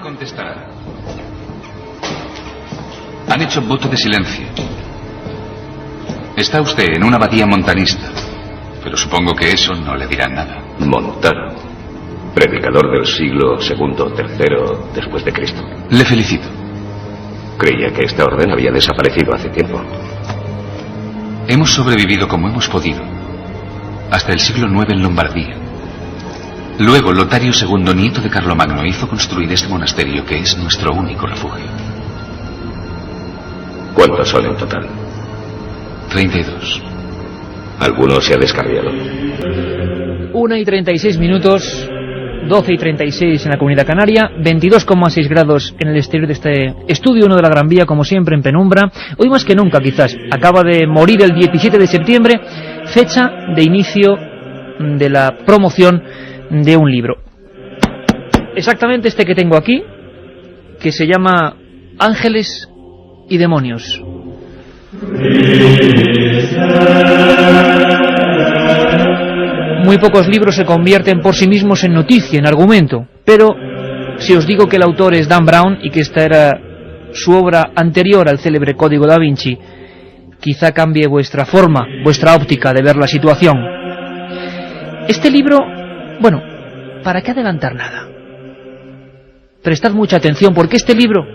contestará. Han hecho voto de silencio. Está usted en una abadía montanista, pero supongo que eso no le dirá nada. Montano, predicador del siglo II o III después de Cristo. Le felicito. Creía que esta orden había desaparecido hace tiempo. Hemos sobrevivido como hemos podido, hasta el siglo IX en Lombardía. Luego, Lotario II, nieto de Carlomagno, hizo construir este monasterio, que es nuestro único refugio. ¿Cuántos son en total? 32. ¿Alguno se ha descarriado? 1:36, 12:36 en la Comunidad Canaria, 22,6 grados en el exterior de este estudio 1 de la Gran Vía, como siempre en penumbra. Hoy más que nunca, quizás. Acaba de morir el 17 de septiembre, fecha de inicio de la promoción de un libro. Exactamente este que tengo aquí, que se llama Ángeles y Demonios. Muy pocos libros se convierten por sí mismos en noticia, en argumento, pero si os digo que el autor es Dan Brown y que esta era su obra anterior al célebre Código da Vinci, quizá cambie vuestra forma, vuestra óptica de ver la situación. Este libro, bueno, ¿para qué adelantar nada? Prestad mucha atención, porque este libro,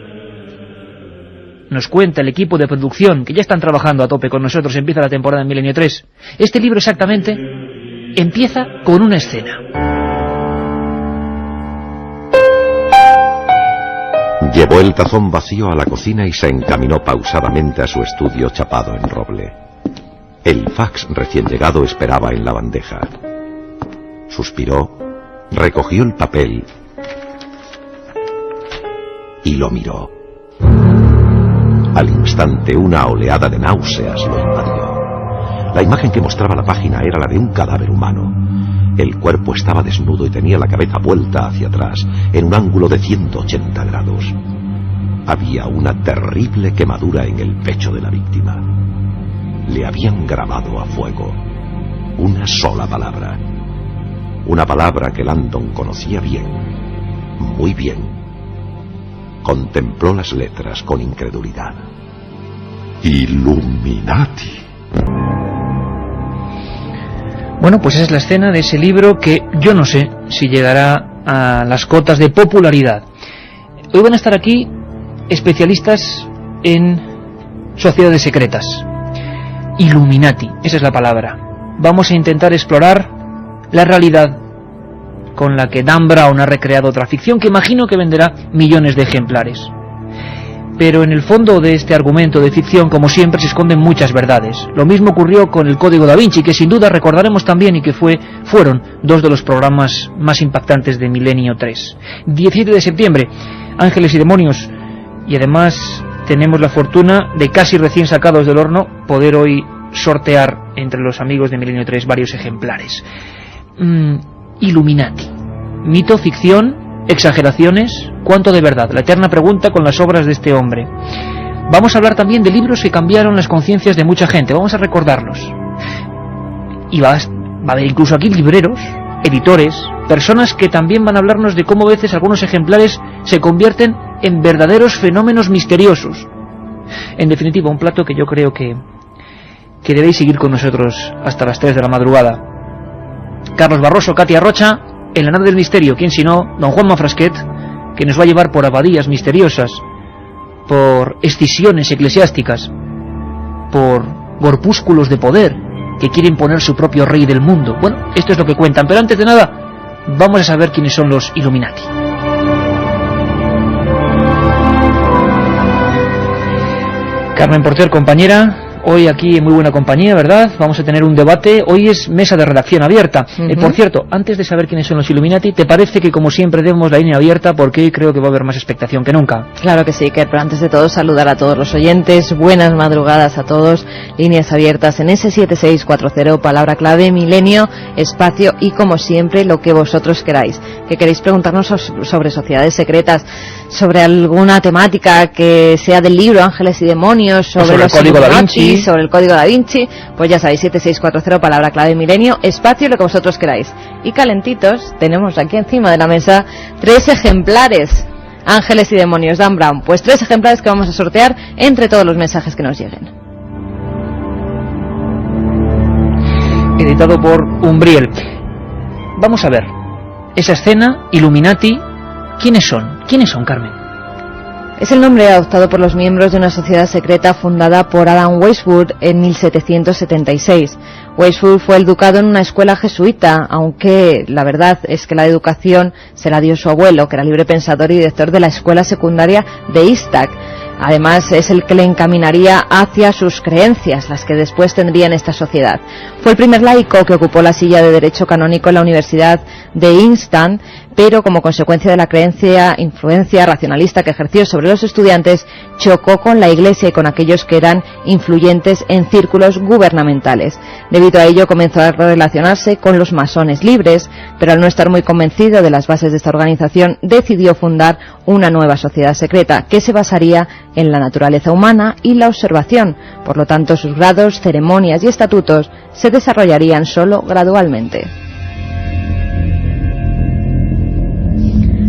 nos cuenta el equipo de producción, que ya están trabajando a tope con nosotros, empieza la temporada en Milenio 3. Este libro exactamente empieza con una escena. Llevó el tazón vacío a la cocina y se encaminó pausadamente a su estudio chapado en roble. El fax recién llegado esperaba en la bandeja. Suspiró, recogió el papel y lo miró. Al instante una oleada de náuseas lo invadió. La imagen que mostraba la página era la de un cadáver humano. El cuerpo estaba desnudo y tenía la cabeza vuelta hacia atrás, en un ángulo de 180 grados. Había una terrible quemadura en el pecho de la víctima. Le habían grabado a fuego una sola palabra. Una palabra que Landon conocía bien, muy bien. Contempló las letras con incredulidad. Illuminati. Bueno, pues esa es la escena de ese libro que yo no sé si llegará a las cotas de popularidad. Hoy van a estar aquí especialistas en sociedades secretas. Illuminati, esa es la palabra. Vamos a intentar explorar la realidad con la que Dan Brown ha recreado otra ficción que imagino que venderá millones de ejemplares. Pero en el fondo de este argumento de ficción, como siempre, se esconden muchas verdades. Lo mismo ocurrió con el Código da Vinci, que sin duda recordaremos también y que fueron dos de los programas más impactantes de Milenio 3. 17 de septiembre, Ángeles y Demonios, y además tenemos la fortuna de, casi recién sacados del horno, poder hoy sortear entre los amigos de Milenio 3 varios ejemplares. Illuminati. Mito, ficción, exageraciones, ¿cuánto de verdad? La eterna pregunta con las obras de este hombre. Vamos a hablar también de libros que cambiaron las conciencias de mucha gente, vamos a recordarlos. Y va a haber incluso aquí libreros, editores, personas que también van a hablarnos de cómo a veces algunos ejemplares se convierten en verdaderos fenómenos misteriosos. En definitiva, un plato que yo creo que debéis seguir con nosotros hasta las 3 de la madrugada. Carlos Barroso, Katia Rocha, en la nave del misterio, quién sino, don Juanma Frasquet, que nos va a llevar por abadías misteriosas, por escisiones eclesiásticas, por corpúsculos de poder que quieren poner su propio rey del mundo. Bueno, esto es lo que cuentan, pero antes de nada, vamos a saber quiénes son los Illuminati. Carmen Porter, compañera, hoy aquí en muy buena compañía, ¿verdad? Vamos a tener un debate. Hoy es mesa de redacción abierta. Por cierto, antes de saber quiénes son los Illuminati, ¿te parece que como siempre demos la línea abierta? Porque hoy creo que va a haber más expectación que nunca. Claro que sí, Iker, pero antes de todo saludar a todos los oyentes. Buenas madrugadas a todos. Líneas abiertas en S7640, palabra clave, milenio, espacio y como siempre lo que vosotros queráis. Que queréis preguntarnos sobre sociedades secretas, sobre alguna temática que sea del libro Ángeles y Demonios, sobre los Código da Vinci, sobre el Código da Vinci, pues ya sabéis, 7640, palabra clave, milenio, espacio, lo que vosotros queráis. Y calentitos, tenemos aquí encima de la mesa 3 ejemplares. Ángeles y demonios, Dan Brown. Pues 3 ejemplares que vamos a sortear entre todos los mensajes que nos lleguen. Editado por Umbriel. Vamos a ver, esa escena, Illuminati, ¿quiénes son? ¿Quiénes son, Carmen? Es el nombre adoptado por los miembros de una sociedad secreta fundada por Adam Weishaupt en 1776. Weishaupt fue educado en una escuela jesuita, aunque la verdad es que la educación se la dio su abuelo, que era libre pensador y director de la escuela secundaria de Istag. Además, es el que le encaminaría hacia sus creencias, las que después tendrían esta sociedad. Fue el primer laico que ocupó la silla de Derecho Canónico en la Universidad de Innsbruck, pero como consecuencia de la influencia racionalista que ejerció sobre los estudiantes, chocó con la Iglesia y con aquellos que eran influyentes en círculos gubernamentales. Debido a ello, comenzó a relacionarse con los masones libres, pero al no estar muy convencido de las bases de esta organización, decidió fundar una nueva sociedad secreta que se basaría en la naturaleza humana y la observación. Por lo tanto, sus grados, ceremonias y estatutos se desarrollarían solo gradualmente.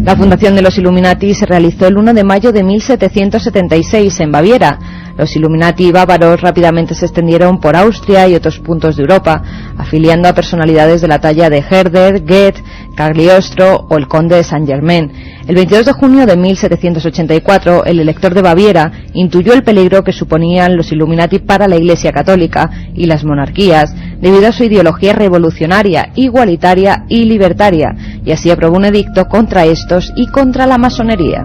La fundación de los Illuminati se realizó el 1 de mayo de 1776 en Baviera. Los Illuminati bávaros rápidamente se extendieron por Austria y otros puntos de Europa, afiliando a personalidades de la talla de Herder, Goethe, Cagliostro o el conde de Saint-Germain. El 22 de junio de 1784, el elector de Baviera intuyó el peligro que suponían los Illuminati para la Iglesia Católica y las monarquías, debido a su ideología revolucionaria, igualitaria y libertaria, y así aprobó un edicto contra estos y contra la masonería.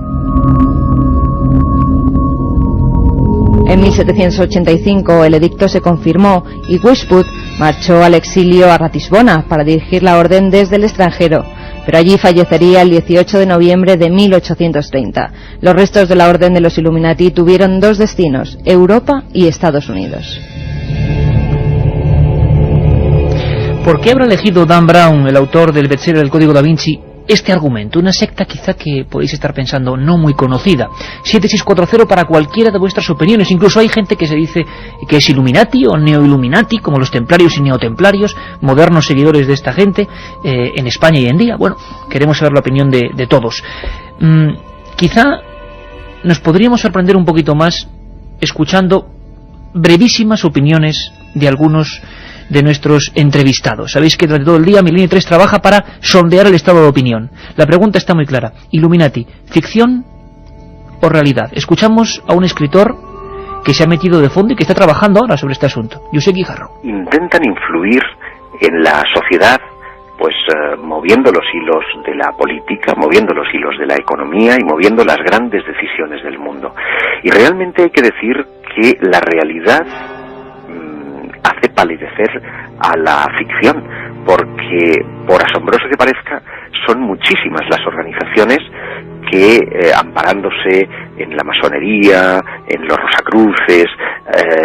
En 1785 el edicto se confirmó y Weishaupt marchó al exilio a Ratisbona para dirigir la orden desde el extranjero, pero allí fallecería el 18 de noviembre de 1830. Los restos de la orden de los Illuminati tuvieron 2 destinos, Europa y Estados Unidos. ¿Por qué habrá elegido Dan Brown, el autor del bestseller El Código Da Vinci, este argumento? Una secta quizá que podéis estar pensando no muy conocida. 7640 para cualquiera de vuestras opiniones. Incluso hay gente que se dice que es Illuminati o Neo-Illuminati, como los templarios y neotemplarios, modernos seguidores de esta gente en España y en día. Bueno, queremos saber la opinión de todos. Quizá nos podríamos sorprender un poquito más escuchando brevísimas opiniones de algunos de nuestros entrevistados. Sabéis que durante todo el día Milenio 3 trabaja para sondear el estado de opinión. La pregunta está muy clara. Illuminati, ¿ficción o realidad? Escuchamos a un escritor que se ha metido de fondo y que está trabajando ahora sobre este asunto. Josep Guijarro. Intentan influir en la sociedad, pues moviendo los hilos de la política, moviendo los hilos de la economía y moviendo las grandes decisiones del mundo. Y realmente hay que decir que la realidad hace palidecer a la ficción, porque, por asombroso que parezca, son muchísimas las organizaciones que, amparándose en la masonería, en los rosacruces,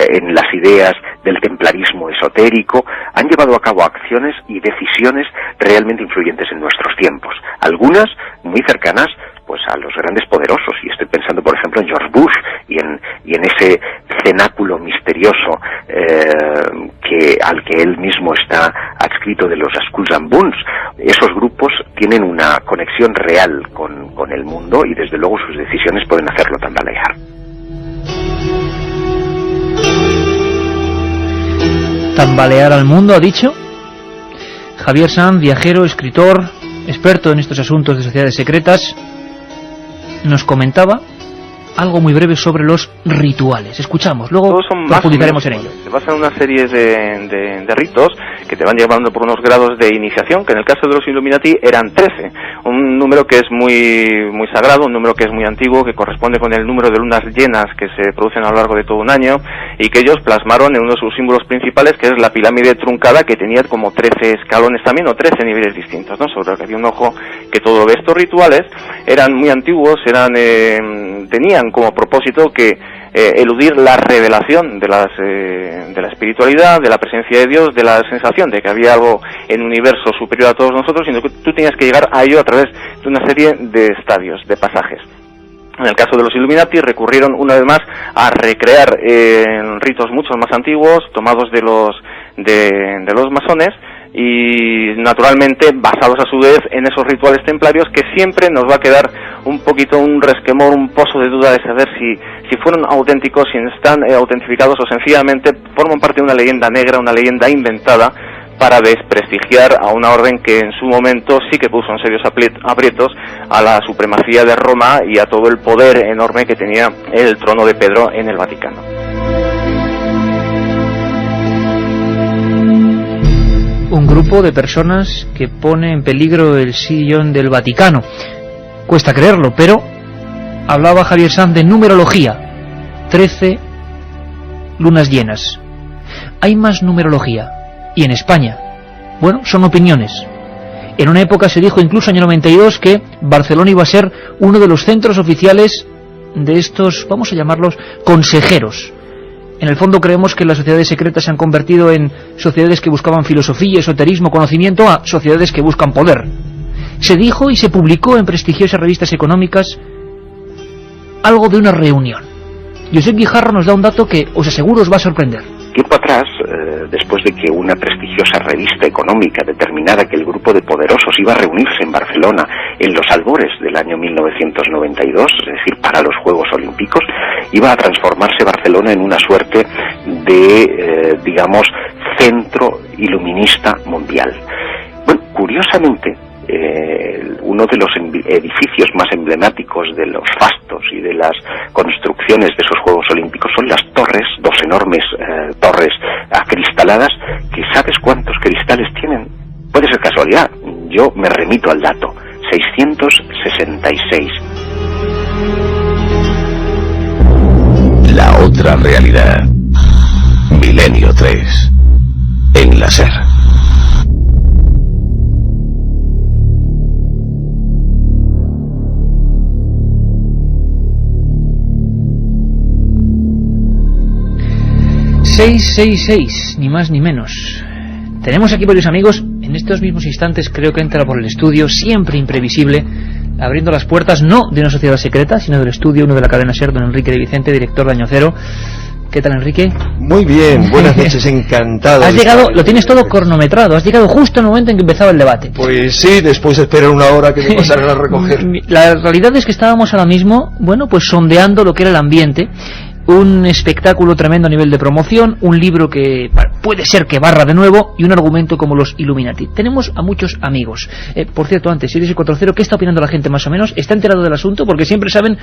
en las ideas del templarismo esotérico, han llevado a cabo acciones y decisiones realmente influyentes en nuestros tiempos. Algunas muy cercanas pues a los grandes poderosos, y estoy pensando por ejemplo en George Bush y en ese cenáculo misterioso al que él mismo está adscrito, de los Skulls and Bones. Esos grupos tienen una conexión real con el mundo y desde luego sus decisiones pueden hacerlo tambalear. Tambalear al mundo, ha dicho Javier Sanz, viajero, escritor, experto en estos asuntos de sociedades secretas. Nos comentaba algo muy breve sobre los rituales. Escuchamos, luego profundizaremos en ello. Se basan en una serie de ritos que te van llevando por unos grados de iniciación, que en el caso de los Illuminati eran 13, un número que es muy sagrado, un número que es muy antiguo, que corresponde con el número de lunas llenas que se producen a lo largo de todo un año, y que ellos plasmaron en uno de sus símbolos principales, que es la pirámide truncada, que tenía como 13 escalones también, o 13 niveles distintos, ¿no? Sobre lo que había un ojo que todo ve. Estos rituales eran muy antiguos, tenían como propósito que eludir la revelación de la espiritualidad, de la presencia de Dios, de la sensación de que había algo en un universo superior a todos nosotros, sino que tú tenías que llegar a ello a través de una serie de estadios, de pasajes. En el caso de los Illuminati recurrieron una vez más a recrear ritos mucho más antiguos, tomados de los masones, y naturalmente basados a su vez en esos rituales templarios, que siempre nos va a quedar un poquito un resquemor, un pozo de duda de saber si fueron auténticos, si están autentificados o sencillamente forman parte de una leyenda negra, una leyenda inventada para desprestigiar a una orden que en su momento sí que puso en serios aprietos a la supremacía de Roma y a todo el poder enorme que tenía el trono de Pedro en el Vaticano. Un grupo de personas que pone en peligro el sillón del Vaticano. Cuesta creerlo, pero hablaba Javier Sanz de numerología. 13 lunas llenas. Hay más numerología. Y en España. Bueno, son opiniones. En una época se dijo, incluso año 92, que Barcelona iba a ser uno de los centros oficiales de estos, vamos a llamarlos, consejeros. En el fondo creemos que las sociedades secretas se han convertido en sociedades que buscaban filosofía, esoterismo, conocimiento, a sociedades que buscan poder. Se dijo y se publicó en prestigiosas revistas económicas algo de una reunión. Josep Guijarro nos da un dato que os aseguro os va a sorprender. Tiempo atrás, después de que una prestigiosa revista económica determinara que el grupo de poderosos iba a reunirse en Barcelona en los albores del año 1992, es decir, para los Juegos Olímpicos, iba a transformarse Barcelona en una suerte de, digamos, centro iluminista mundial. Bueno, curiosamente, uno de los edificios más emblemáticos de los fastos y de las construcciones de esos Juegos Olímpicos son las torres, dos enormes torres acristaladas, que ¿sabes cuántos cristales tienen? Puede ser casualidad, yo me remito al dato, 666. La otra realidad. Milenio 3. En la SER. ...666, ni más ni menos. Tenemos aquí varios amigos. En estos mismos instantes creo que entra por el estudio, siempre imprevisible, abriendo las puertas no de una sociedad secreta, sino del estudio, uno de la cadena SER, don Enrique de Vicente, director de Año Cero. ¿Qué tal, Enrique? Muy bien, buenas noches, encantado. Has llegado, lo tienes todo cronometrado, has llegado justo en el momento en que empezaba el debate. Pues sí, después de esperar una hora que me pasaran a recoger. La realidad es que estábamos ahora mismo, bueno, pues sondeando lo que era el ambiente. Un espectáculo tremendo a nivel de promoción, un libro que puede ser que barra de nuevo y un argumento como los Illuminati. Tenemos a muchos amigos. Por cierto, antes, 640, ¿qué está opinando la gente más o menos? ¿Está enterado del asunto? Porque siempre saben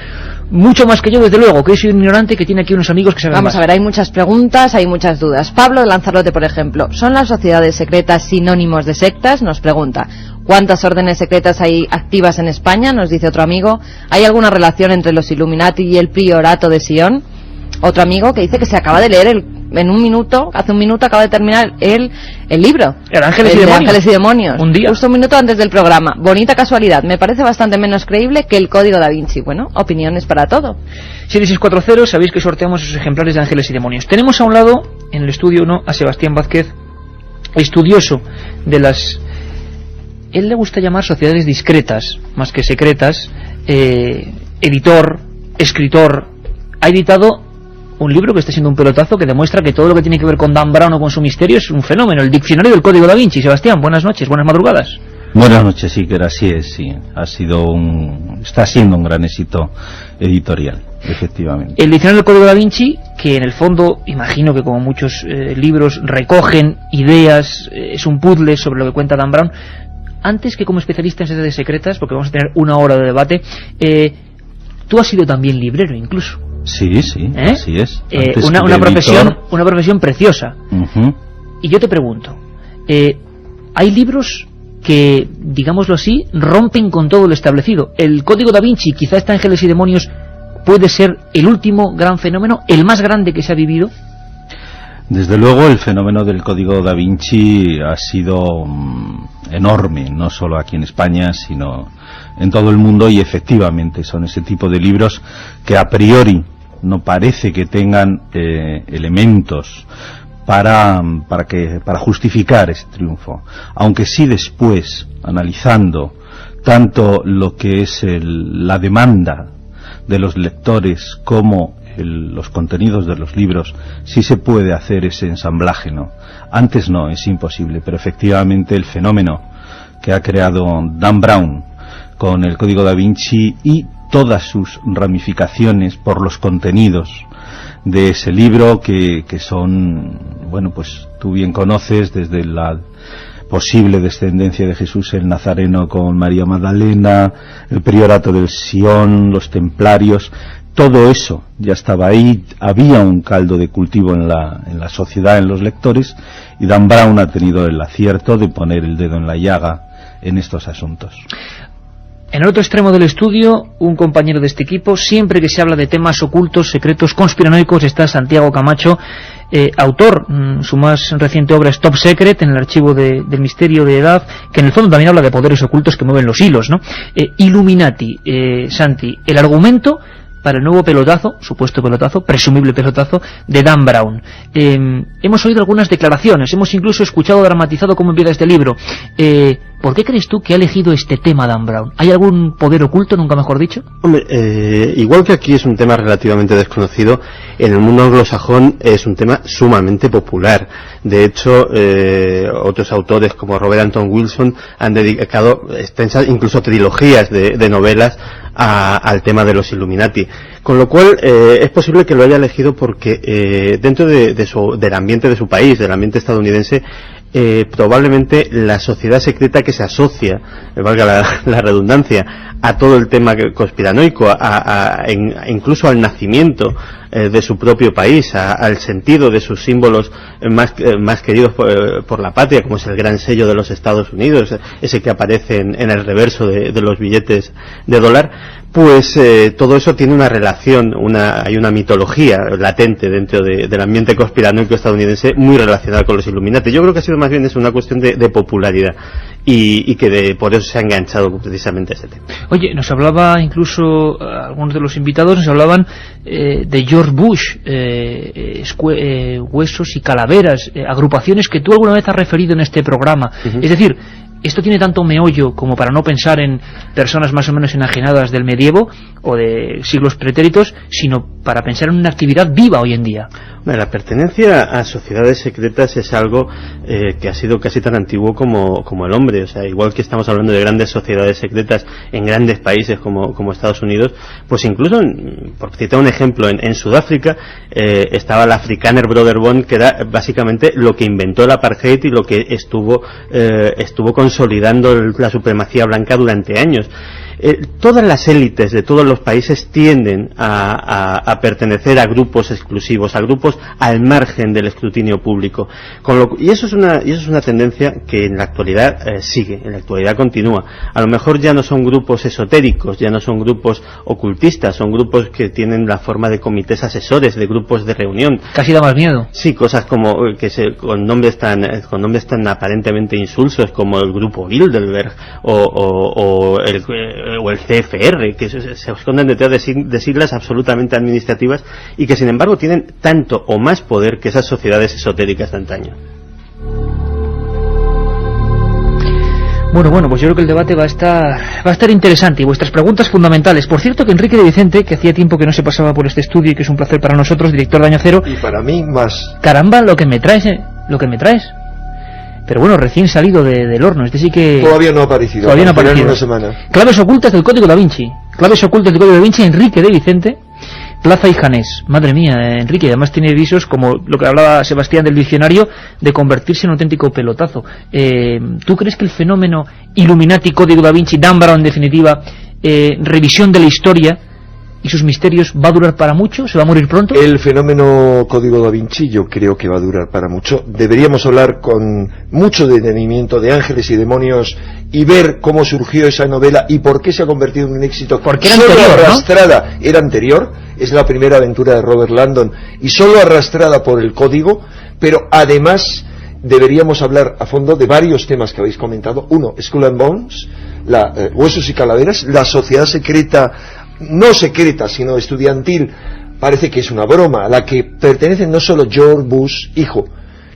mucho más que yo, desde luego, que soy un ignorante que tiene aquí unos amigos que saben Vamos más. a ver, hay muchas preguntas, hay muchas dudas. Pablo de Lanzarote, por ejemplo, ¿son las sociedades secretas sinónimos de sectas? Nos pregunta. ¿Cuántas órdenes secretas hay activas en España? Nos dice otro amigo. ¿Hay alguna relación entre los Illuminati y el priorato de Sion? Otro amigo que dice que se acaba de leer en un minuto, hace un minuto acaba de terminar el libro. El Ángeles y Demonios. Ángeles y Demonios. Un día. Justo un minuto antes del programa. Bonita casualidad. Me parece bastante menos creíble que el Código Da Vinci. Bueno, opiniones para todo. 640, sabéis que sorteamos esos ejemplares de Ángeles y Demonios. Tenemos a un lado, en el estudio 1, a Sebastián Vázquez, estudioso de las... Él le gusta llamar sociedades discretas, más que secretas, editor, escritor, ha editado un libro que está siendo un pelotazo que demuestra que todo lo que tiene que ver con Dan Brown o con su misterio es un fenómeno, el diccionario del Código Da Vinci. Sebastián, buenas noches, buenas madrugadas. Buenas noches, Iker, así es, sí. Está siendo un gran éxito editorial, efectivamente. El diccionario del Código Da Vinci, que en el fondo, imagino que como muchos libros, recogen ideas, es un puzzle sobre lo que cuenta Dan Brown. Antes que como especialista en sociedades secretas, porque vamos a tener una hora de debate, tú has sido también librero incluso. Sí, así es. Una profesión preciosa. Y yo te pregunto, hay libros que, digámoslo así, rompen con todo lo establecido. El Código Da Vinci, quizá este Ángeles y Demonios, puede ser el último gran fenómeno, el más grande que se ha vivido. Desde luego el fenómeno del Código Da Vinci ha sido enorme, no solo aquí en España, sino en todo el mundo, y efectivamente son ese tipo de libros que a priori no parece que tengan elementos para justificar ese triunfo, aunque sí después, analizando tanto lo que es la demanda de los lectores como los contenidos de los libros, sí se puede hacer ese ensamblaje, ¿no? Antes no, es imposible, pero efectivamente el fenómeno que ha creado Dan Brown con el Código Da Vinci y todas sus ramificaciones por los contenidos de ese libro que son, bueno, pues tú bien conoces, desde la posible descendencia de Jesús el Nazareno con María Magdalena, el priorato del Sion, los templarios, todo eso ya estaba ahí, había un caldo de cultivo en la sociedad, en los lectores, y Dan Brown ha tenido el acierto de poner el dedo en la llaga en estos asuntos. En el otro extremo del estudio, un compañero de este equipo, siempre que se habla de temas ocultos, secretos, conspiranoicos, está Santiago Camacho, autor, su más reciente obra es Top Secret, en el archivo del misterio de edad, que en el fondo también habla de poderes ocultos que mueven los hilos, ¿no? Illuminati, Santi, el argumento para el nuevo pelotazo, supuesto pelotazo, presumible pelotazo, de Dan Brown. Hemos oído algunas declaraciones, hemos incluso escuchado dramatizado cómo empieza este libro. ¿Por qué crees tú que ha elegido este tema Dan Brown? ¿Hay algún poder oculto, nunca mejor dicho? Hombre, igual que aquí es un tema relativamente desconocido, en el mundo anglosajón es un tema sumamente popular. De hecho, otros autores como Robert Anton Wilson han dedicado extensas, incluso trilogías de novelas al tema de los Illuminati. Con lo cual, es posible que lo haya elegido porque dentro del ambiente de su país, del ambiente estadounidense, probablemente la sociedad secreta que se asocia, valga la redundancia, a todo el tema conspiranoico, incluso al nacimiento de su propio país, al sentido de sus símbolos más queridos por la patria, como es el gran sello de los Estados Unidos, ese que aparece en el reverso de los billetes de dólar, pues todo eso tiene una relación, hay una mitología latente dentro del ambiente conspiranoico estadounidense muy relacionada con los Illuminati. Yo creo que ha sido más bien una cuestión de popularidad y que por eso se ha enganchado precisamente a ese tema. Oye, nos hablaba incluso algunos de los invitados, nos hablaban de George Bush, huesos y calaveras, agrupaciones que tú alguna vez has referido en este programa. Uh-huh. Es decir, esto tiene tanto meollo como para no pensar en personas más o menos enajenadas del medievo o de siglos pretéritos, sino para pensar en una actividad viva hoy en día. Bueno, la pertenencia a sociedades secretas es algo que ha sido casi tan antiguo como el hombre. O sea, igual que estamos hablando de grandes sociedades secretas en grandes países como Estados Unidos, pues incluso, por citar un ejemplo, en Sudáfrica estaba la Afrikaner Broderbond, que era básicamente lo que inventó el apartheid y lo que estuvo consolidando la supremacía blanca durante años. Todas las élites de todos los países tienden a pertenecer a grupos exclusivos, a grupos al margen del escrutinio público. Y eso es una tendencia que en la actualidad sigue, en la actualidad continúa. A lo mejor ya no son grupos esotéricos, ya no son grupos ocultistas, son grupos que tienen la forma de comités asesores, de grupos de reunión. Casi da más miedo. Sí, cosas como con nombres tan aparentemente insulsos como el grupo Bilderberg o el CFR, que se esconden detrás de siglas absolutamente administrativas y que sin embargo tienen tanto o más poder que esas sociedades esotéricas de antaño. Bueno, pues yo creo que el debate va a estar interesante y vuestras preguntas fundamentales. Por cierto que Enrique de Vicente, que hacía tiempo que no se pasaba por este estudio y que es un placer para nosotros, director de Año Cero. Y para mí más. Caramba, lo que me traes. Pero bueno, recién salido del horno, este sí que... Todavía no ha aparecido. Una semana. Claves ocultas del Código Da Vinci. Enrique de Vicente, Plaza y Janés. Madre mía, Enrique, además tiene visos, como lo que hablaba Sebastián del diccionario, de convertirse en un auténtico pelotazo. ¿Tú crees que el fenómeno Illuminati, Código Da Vinci, Dan Brown en definitiva, revisión de la historia y sus misterios, va a durar para mucho? ¿Se va a morir pronto? El fenómeno Código Da Vinci yo creo que va a durar para mucho. Deberíamos hablar con mucho detenimiento de ángeles y demonios y ver cómo surgió esa novela y por qué se ha convertido en un éxito. Porque era anterior, arrastrada, ¿no? Era anterior, es la primera aventura de Robert Landon y solo arrastrada por el código, pero además deberíamos hablar a fondo de varios temas que habéis comentado. Uno, Skull and Bones, Huesos y Calaveras, la sociedad secreta, no secreta, sino estudiantil, parece que es una broma, a la que pertenecen no solo George Bush hijo,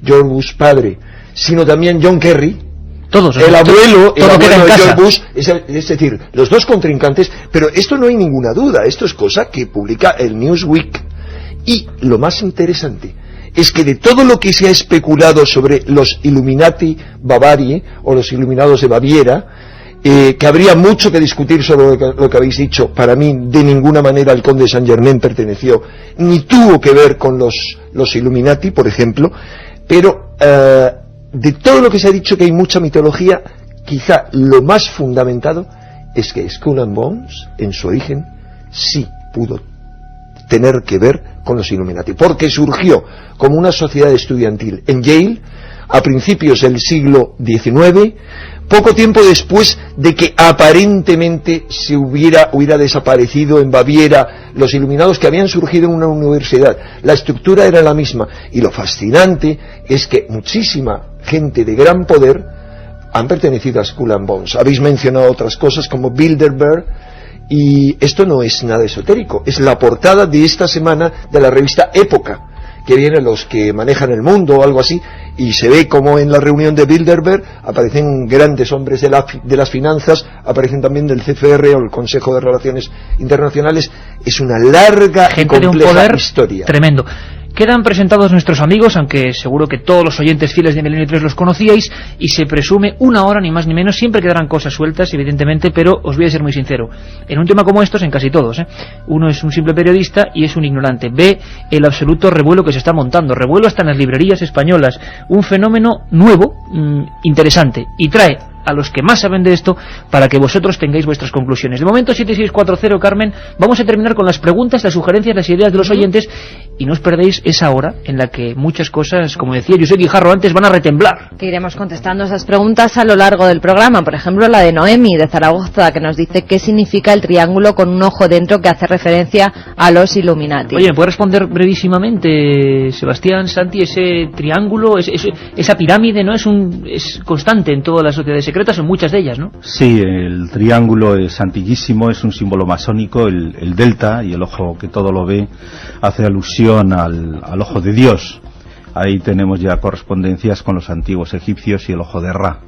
George Bush padre, sino también John Kerry, el abuelo de George Bush, es decir, los dos contrincantes. Pero esto no hay ninguna duda, esto es cosa que publica el Newsweek Y lo más interesante es que de todo lo que se ha especulado sobre los Illuminati Bavaria o los Iluminados de Baviera, que habría mucho que discutir sobre lo que habéis dicho, para mí de ninguna manera el conde de Saint-Germain perteneció ni tuvo que ver con los Illuminati, por ejemplo, pero de todo lo que se ha dicho que hay mucha mitología, quizá lo más fundamentado es que Skull and Bones en su origen sí pudo tener que ver con los Illuminati, porque surgió como una sociedad estudiantil en Yale a principios del siglo XIX, poco tiempo después de que aparentemente se hubiera desaparecido en Baviera los Iluminados, que habían surgido en una universidad. La estructura era la misma, y lo fascinante es que muchísima gente de gran poder han pertenecido a Skull and Bones. Habéis mencionado otras cosas como Bilderberg, y esto no es nada esotérico, es la portada de esta semana de la revista Época, que vienen los que manejan el mundo o algo así, y se ve como en la reunión de Bilderberg aparecen grandes hombres de las finanzas, aparecen también del CFR o el Consejo de Relaciones Internacionales. Es una larga y compleja de un poder historia. Tremendo. Quedan presentados nuestros amigos, aunque seguro que todos los oyentes fieles de Milenio 3 los conocíais, y se presume 1 hora ni más ni menos. Siempre quedarán cosas sueltas, evidentemente, pero os voy a ser muy sincero. En un tema como estos, en casi todos, uno es un simple periodista y es un ignorante. Ve el absoluto revuelo que se está montando, revuelo hasta en las librerías españolas, un fenómeno nuevo, interesante, y trae a los que más saben de esto para que vosotros tengáis vuestras conclusiones. De momento, 7640, Carmen, vamos a terminar con las preguntas, las sugerencias, las ideas de los oyentes, y no os perdéis esa hora en la que muchas cosas, como decía José Guijarro antes, van a retemblar. Que iremos contestando esas preguntas a lo largo del programa. Por ejemplo, la de Noemi de Zaragoza, que nos dice qué significa el triángulo con un ojo dentro, que hace referencia a los Illuminati. Oye, ¿me puede responder brevísimamente, Sebastián, Santi? Ese triángulo, esa pirámide, ¿no? Es constante en todas las sociedades secretas, en muchas de ellas, ¿no? Sí, el triángulo es antiguísimo, es un símbolo masónico, el delta, y el ojo que todo lo ve hace alusión al ojo de Dios. Ahí tenemos ya correspondencias con los antiguos egipcios y el ojo de Ra.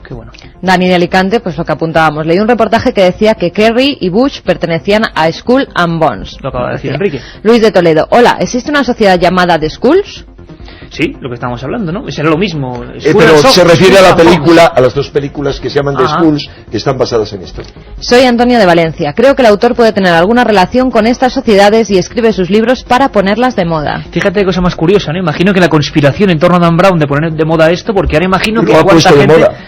Qué bueno. Dani de Alicante, pues lo que apuntábamos. Leí un reportaje que decía que Kerry y Bush pertenecían a Skull and Bones. Lo acaba de decir Enrique. Luis de Toledo, hola, ¿existe una sociedad llamada The Skulls? Sí, lo que estamos hablando, ¿no? Será lo mismo. Pero se refiere a la película, a las dos películas que se llaman The Skulls, que están basadas en esto. Soy Antonio de Valencia. Creo que el autor puede tener alguna relación con estas sociedades y escribe sus libros para ponerlas de moda. Fíjate qué cosa más curiosa, ¿no? Imagino que la conspiración en torno a Dan Brown de poner de moda esto, porque ahora imagino que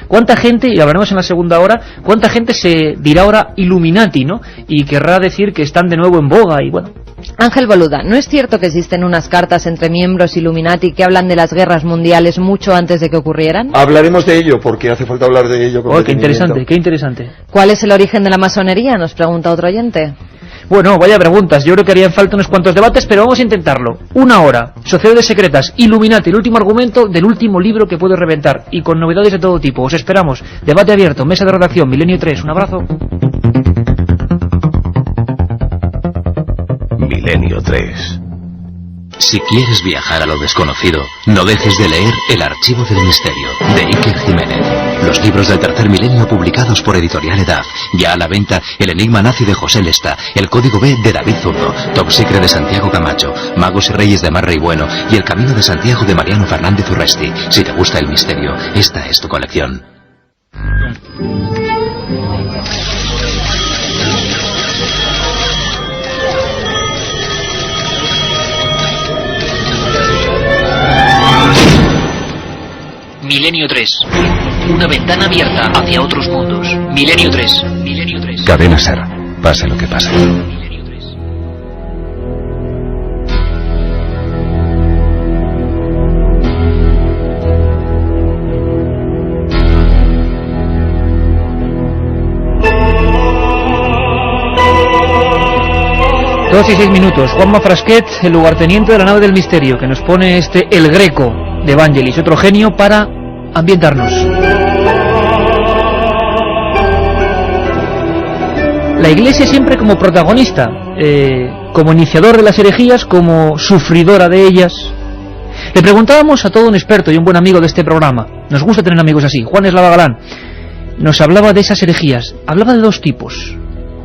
cuánta gente, y hablaremos en la segunda hora, cuánta gente se dirá ahora Illuminati, ¿no? Y querrá decir que están de nuevo en boga, y bueno. Ángel Boluda, ¿no es cierto que existen unas cartas entre miembros Illuminati que hablan de las guerras mundiales mucho antes de que ocurrieran? Hablaremos de ello, porque hace falta hablar de ello. Qué interesante, qué interesante. ¿Cuál es el origen de la masonería?, nos pregunta otro oyente. Bueno, vaya preguntas. Yo creo que harían falta unos cuantos debates, pero vamos a intentarlo. 1 hora. Sociedades secretas. Illuminati. El último argumento del último libro que puede reventar. Y con novedades de todo tipo. Os esperamos. Debate abierto. Mesa de redacción. Milenio 3. Un abrazo. Milenio 3. Si quieres viajar a lo desconocido, no dejes de leer El Archivo del Misterio, de Iker Jiménez. Los libros del tercer milenio publicados por Editorial Edad. Ya a la venta El Enigma Nazi de José Lesta, El Código B de David Zurdo, Top Secret de Santiago Camacho, Magos y Reyes de Marrey Bueno y El Camino de Santiago de Mariano Fernández Urresti. Si te gusta el misterio, esta es tu colección. Milenio 3. Una ventana abierta hacia otros mundos. Milenio 3. Milenio 3. Cadena Ser. Pase lo que pase. Milenio 3. Dos y 6 minutos. Juanma Frasquet, el lugarteniente de la nave del misterio, que nos pone El Greco de Evangelis, otro genio para ambientarnos. La Iglesia siempre como protagonista, como iniciador de las herejías, como sufridora de ellas. Le preguntábamos a todo un experto y un buen amigo de este programa, nos gusta tener amigos así, Juan Eslava Galán, nos hablaba de esas herejías, hablaba de 2 tipos.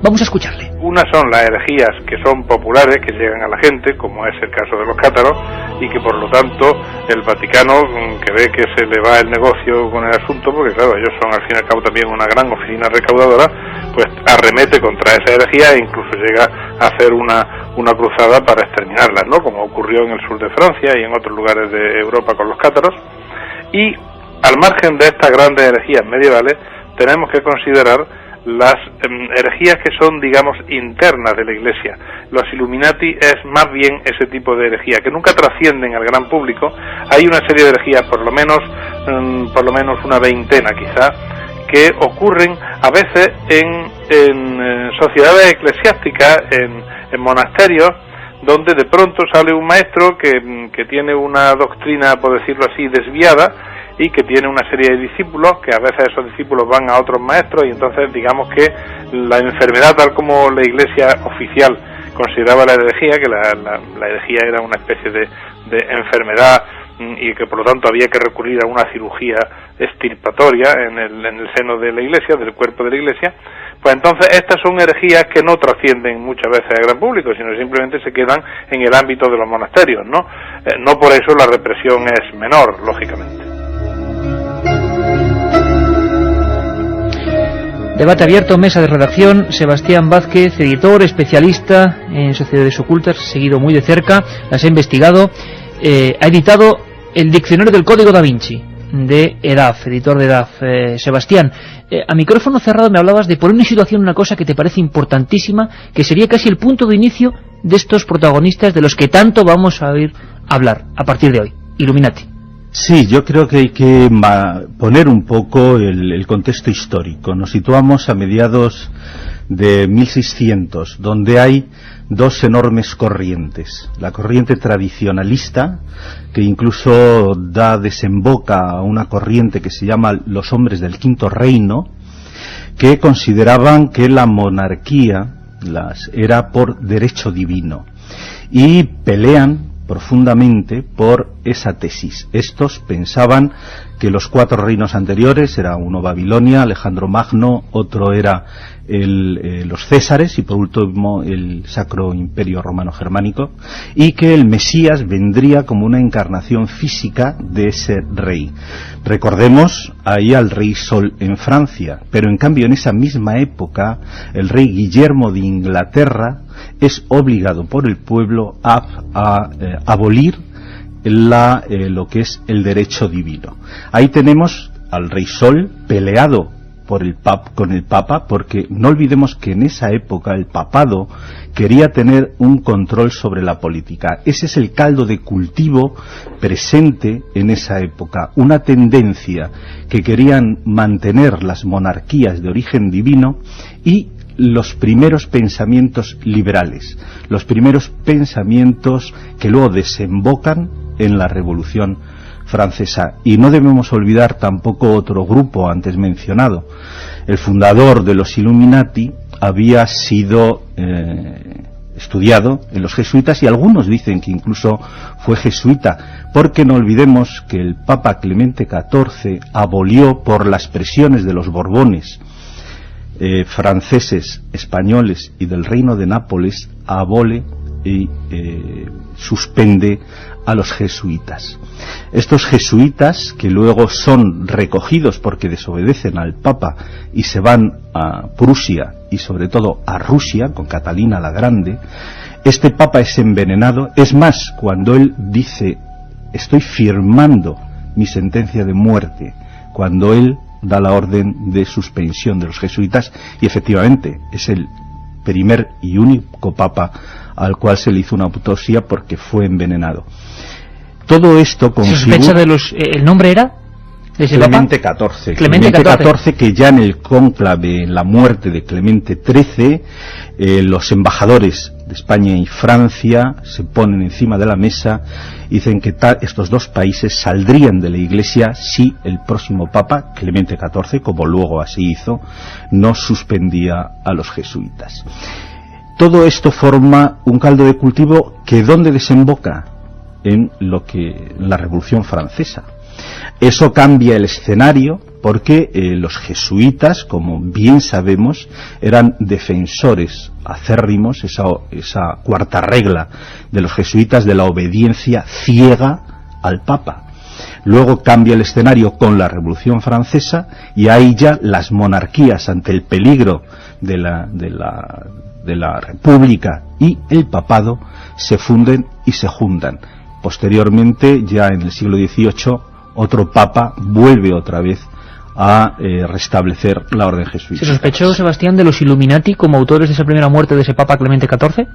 Vamos a escucharle. Unas son las herejías que son populares, que llegan a la gente, como es el caso de los cátaros, y que por lo tanto el Vaticano, que ve que se le va el negocio con el asunto, porque claro, ellos son al fin y al cabo también una gran oficina recaudadora, pues arremete contra esa herejía e incluso llega a hacer una cruzada para exterminarlas, ¿no? Como ocurrió en el sur de Francia y en otros lugares de Europa con los cátaros. Y al margen de estas grandes herejías medievales, tenemos que considerar las herejías que son, digamos, internas de la Iglesia. Los Illuminati es más bien ese tipo de herejía, que nunca trascienden al gran público. Hay una serie de herejías, por lo menos una veintena quizá, que ocurren a veces en sociedades eclesiásticas, en monasterios, donde de pronto sale un maestro que tiene una doctrina, por decirlo así, desviada, y que tiene una serie de discípulos, que a veces esos discípulos van a otros maestros, y entonces digamos que la enfermedad, tal como la Iglesia oficial consideraba la herejía, que la herejía era una especie de enfermedad y que por lo tanto había que recurrir a una cirugía extirpatoria en el seno de la Iglesia, del cuerpo de la Iglesia, pues entonces estas son herejías que no trascienden muchas veces al gran público, sino simplemente se quedan en el ámbito de los monasterios, ¿no? No por eso la represión es menor, lógicamente. Debate abierto, mesa de redacción. Sebastián Vázquez, editor, especialista en sociedades ocultas, seguido muy de cerca, las ha investigado, ha editado el Diccionario del Código Da Vinci de EDAF, editor de EDAF. Sebastián, a micrófono cerrado me hablabas de poner en situación una cosa que te parece importantísima, que sería casi el punto de inicio de estos protagonistas de los que tanto vamos a oír hablar a partir de hoy, Illuminati. Sí, yo creo que hay que poner un poco el contexto histórico. Nos situamos a mediados de 1600, donde hay dos enormes corrientes. La corriente tradicionalista, que incluso desemboca a una corriente que se llama los hombres del Quinto Reino, que consideraban que la monarquía era por derecho divino, y pelean profundamente por esa tesis. Estos pensaban que los 4 reinos anteriores, era uno Babilonia, Alejandro Magno, otro era los Césares y por último el Sacro Imperio Romano Germánico, y que el Mesías vendría como una encarnación física de ese rey. Recordemos ahí al rey Sol en Francia, pero en cambio en esa misma época el rey Guillermo de Inglaterra es obligado por el pueblo a abolir lo que es el derecho divino. Ahí tenemos al rey Sol peleado con el Papa, porque no olvidemos que en esa época el papado quería tener un control sobre la política. Ese es el caldo de cultivo presente en esa época, una tendencia que querían mantener las monarquías de origen divino y los primeros pensamientos liberales, los primeros pensamientos que luego desembocan en la Revolución Francesa. Y no debemos olvidar tampoco otro grupo antes mencionado. El fundador de los Illuminati había sido estudiado en los jesuitas, y algunos dicen que incluso fue jesuita, porque no olvidemos que el Papa Clemente XIV abolió, por las presiones de los Borbones franceses, españoles y del Reino de Nápoles, abole y suspende a los jesuitas. Estos jesuitas, que luego son recogidos porque desobedecen al Papa y se van a Prusia y sobre todo a Rusia con Catalina la Grande, este Papa es envenenado. Es más, cuando él dice estoy firmando mi sentencia de muerte, cuando él da la orden de suspensión de los jesuitas, y efectivamente es el primer y único papa al cual se le hizo una autopsia porque fue envenenado. Todo esto configura... ¿Se sospecha de ¿el nombre era? Clemente XIV. Clemente XIV, que ya en el cónclave, en la muerte de Clemente XIII, los embajadores de España y Francia se ponen encima de la mesa y dicen que estos dos países saldrían de la Iglesia si el próximo Papa, Clemente XIV, como luego así hizo, no suspendía a los jesuitas. Todo esto forma un caldo de cultivo que ¿dónde desemboca? En la Revolución Francesa. Eso cambia el escenario porque los jesuitas, como bien sabemos, eran defensores acérrimos, esa cuarta regla de los jesuitas, de la obediencia ciega al Papa. Luego cambia el escenario con la Revolución Francesa y ahí ya las monarquías, ante el peligro de la República y el Papado, se funden y se juntan. Posteriormente, ya en el siglo XVIII, otro Papa vuelve otra vez a restablecer la orden jesuita. ¿Se sospechó, Sebastián, de los Illuminati como autores de esa primera muerte de ese Papa Clemente XIV?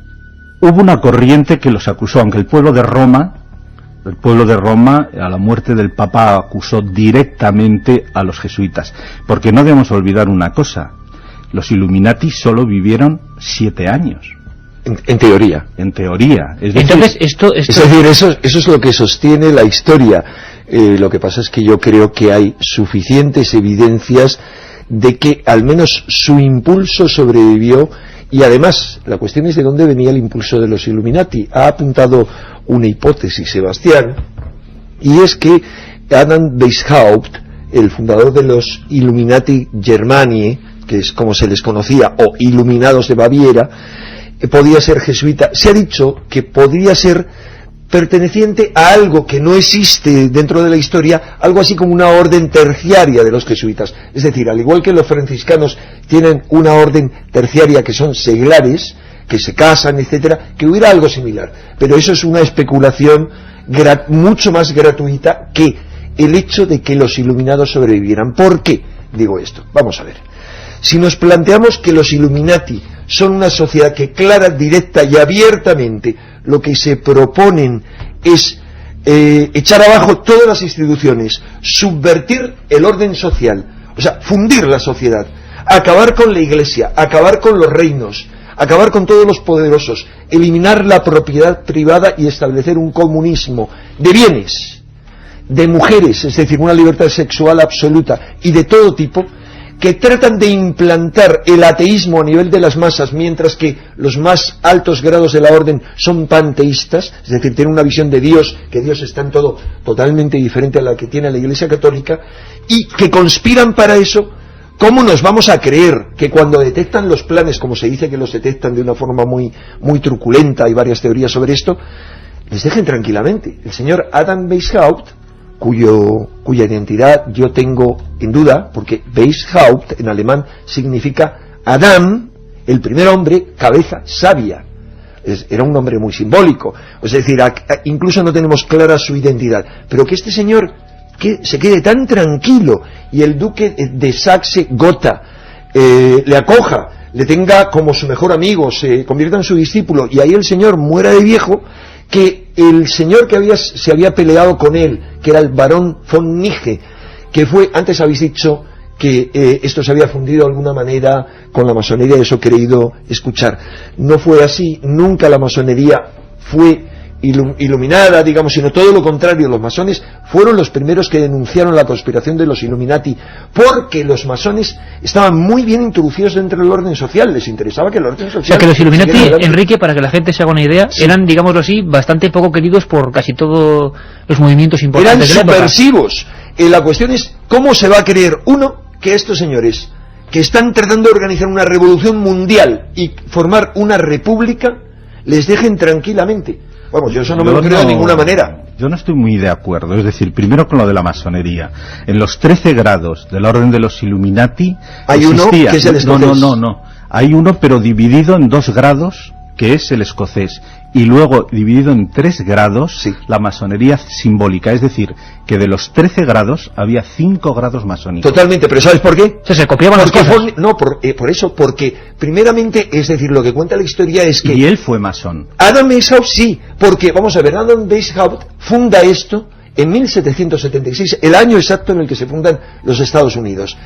Hubo una corriente que los acusó, aunque el pueblo de Roma a la muerte del Papa acusó directamente a los jesuitas, porque no debemos olvidar una cosa: los Illuminati solo vivieron 7 años. En teoría. En teoría. Es decir, entonces, eso es lo que sostiene la historia. Lo que pasa es que yo creo que hay suficientes evidencias de que al menos su impulso sobrevivió, y además la cuestión es de dónde venía el impulso de los Illuminati. Ha apuntado una hipótesis, Sebastián, y es que Adam Weishaupt, el fundador de los Illuminati Germaniae, que es como se les conocía, o Iluminados de Baviera, podía ser jesuita. Se ha dicho que podría ser perteneciente a algo que no existe dentro de la historia, algo así como una orden terciaria de los jesuitas. Es decir, al igual que los franciscanos tienen una orden terciaria que son seglares, que se casan, etcétera, que hubiera algo similar. Pero eso es una especulación mucho más gratuita que el hecho de que los iluminados sobrevivieran. ¿Por qué digo esto? Vamos a ver. Si nos planteamos que los Illuminati son una sociedad que clara, directa y abiertamente lo que se proponen es echar abajo todas las instituciones, subvertir el orden social, o sea, fundir la sociedad, acabar con la Iglesia, acabar con los reinos, acabar con todos los poderosos, eliminar la propiedad privada y establecer un comunismo de bienes, de mujeres, es decir, una libertad sexual absoluta y de todo tipo, que tratan de implantar el ateísmo a nivel de las masas, mientras que los más altos grados de la orden son panteístas, es decir, tienen una visión de Dios, que Dios está en todo totalmente diferente a la que tiene la Iglesia Católica, y que conspiran para eso. ¿Cómo nos vamos a creer que cuando detectan los planes, como se dice que los detectan de una forma muy, muy truculenta, hay varias teorías sobre esto, les dejen tranquilamente? El señor Adam Weishaupt, cuya identidad yo tengo en duda, porque Weishaupt en alemán significa Adam, el primer hombre, cabeza sabia. Era un nombre muy simbólico, es decir, incluso no tenemos clara su identidad, pero que este señor que se quede tan tranquilo y el duque de Saxe-Gotha le acoja, le tenga como su mejor amigo, se convierta en su discípulo, y ahí el señor muera de viejo, que el señor que se había peleado con él, que era el barón von Nige, que fue, antes habéis dicho que esto se había fundido de alguna manera con la masonería, eso he querido escuchar. No fue así, nunca la masonería fue iluminada, digamos, sino todo lo contrario. Los masones fueron los primeros que denunciaron la conspiración de los Illuminati, porque los masones estaban muy bien introducidos dentro del orden social, les interesaba que el orden social... O sea, que los Illuminati, Enrique, para que la gente se haga una idea, sí, eran, digámoslo así, bastante poco queridos por casi todos los movimientos importantes. Eran subversivos. La cuestión es, ¿cómo se va a creer uno que estos señores, que están tratando de organizar una revolución mundial y formar una república, les dejen tranquilamente? Vamos, yo eso no me lo creo de ninguna manera. Yo no estoy muy de acuerdo. Es decir, primero con lo de la masonería. En los 13 grados de la orden de los Illuminati hay uno que es el escocés. No. Hay uno, pero dividido en 2 grados, que es el escocés. Y luego dividido en 3 grados, sí, la masonería simbólica. Es decir, que de los 13 grados había 5 grados masónicos. Totalmente, pero ¿sabes por qué? Se copiaban las cosas. Por eso, porque primeramente, es decir, lo que cuenta la historia es que... Y él fue masón. Adam Weishaupt sí, porque, vamos a ver, Adam Weishaupt funda esto en 1776, el año exacto en el que se fundan los Estados Unidos.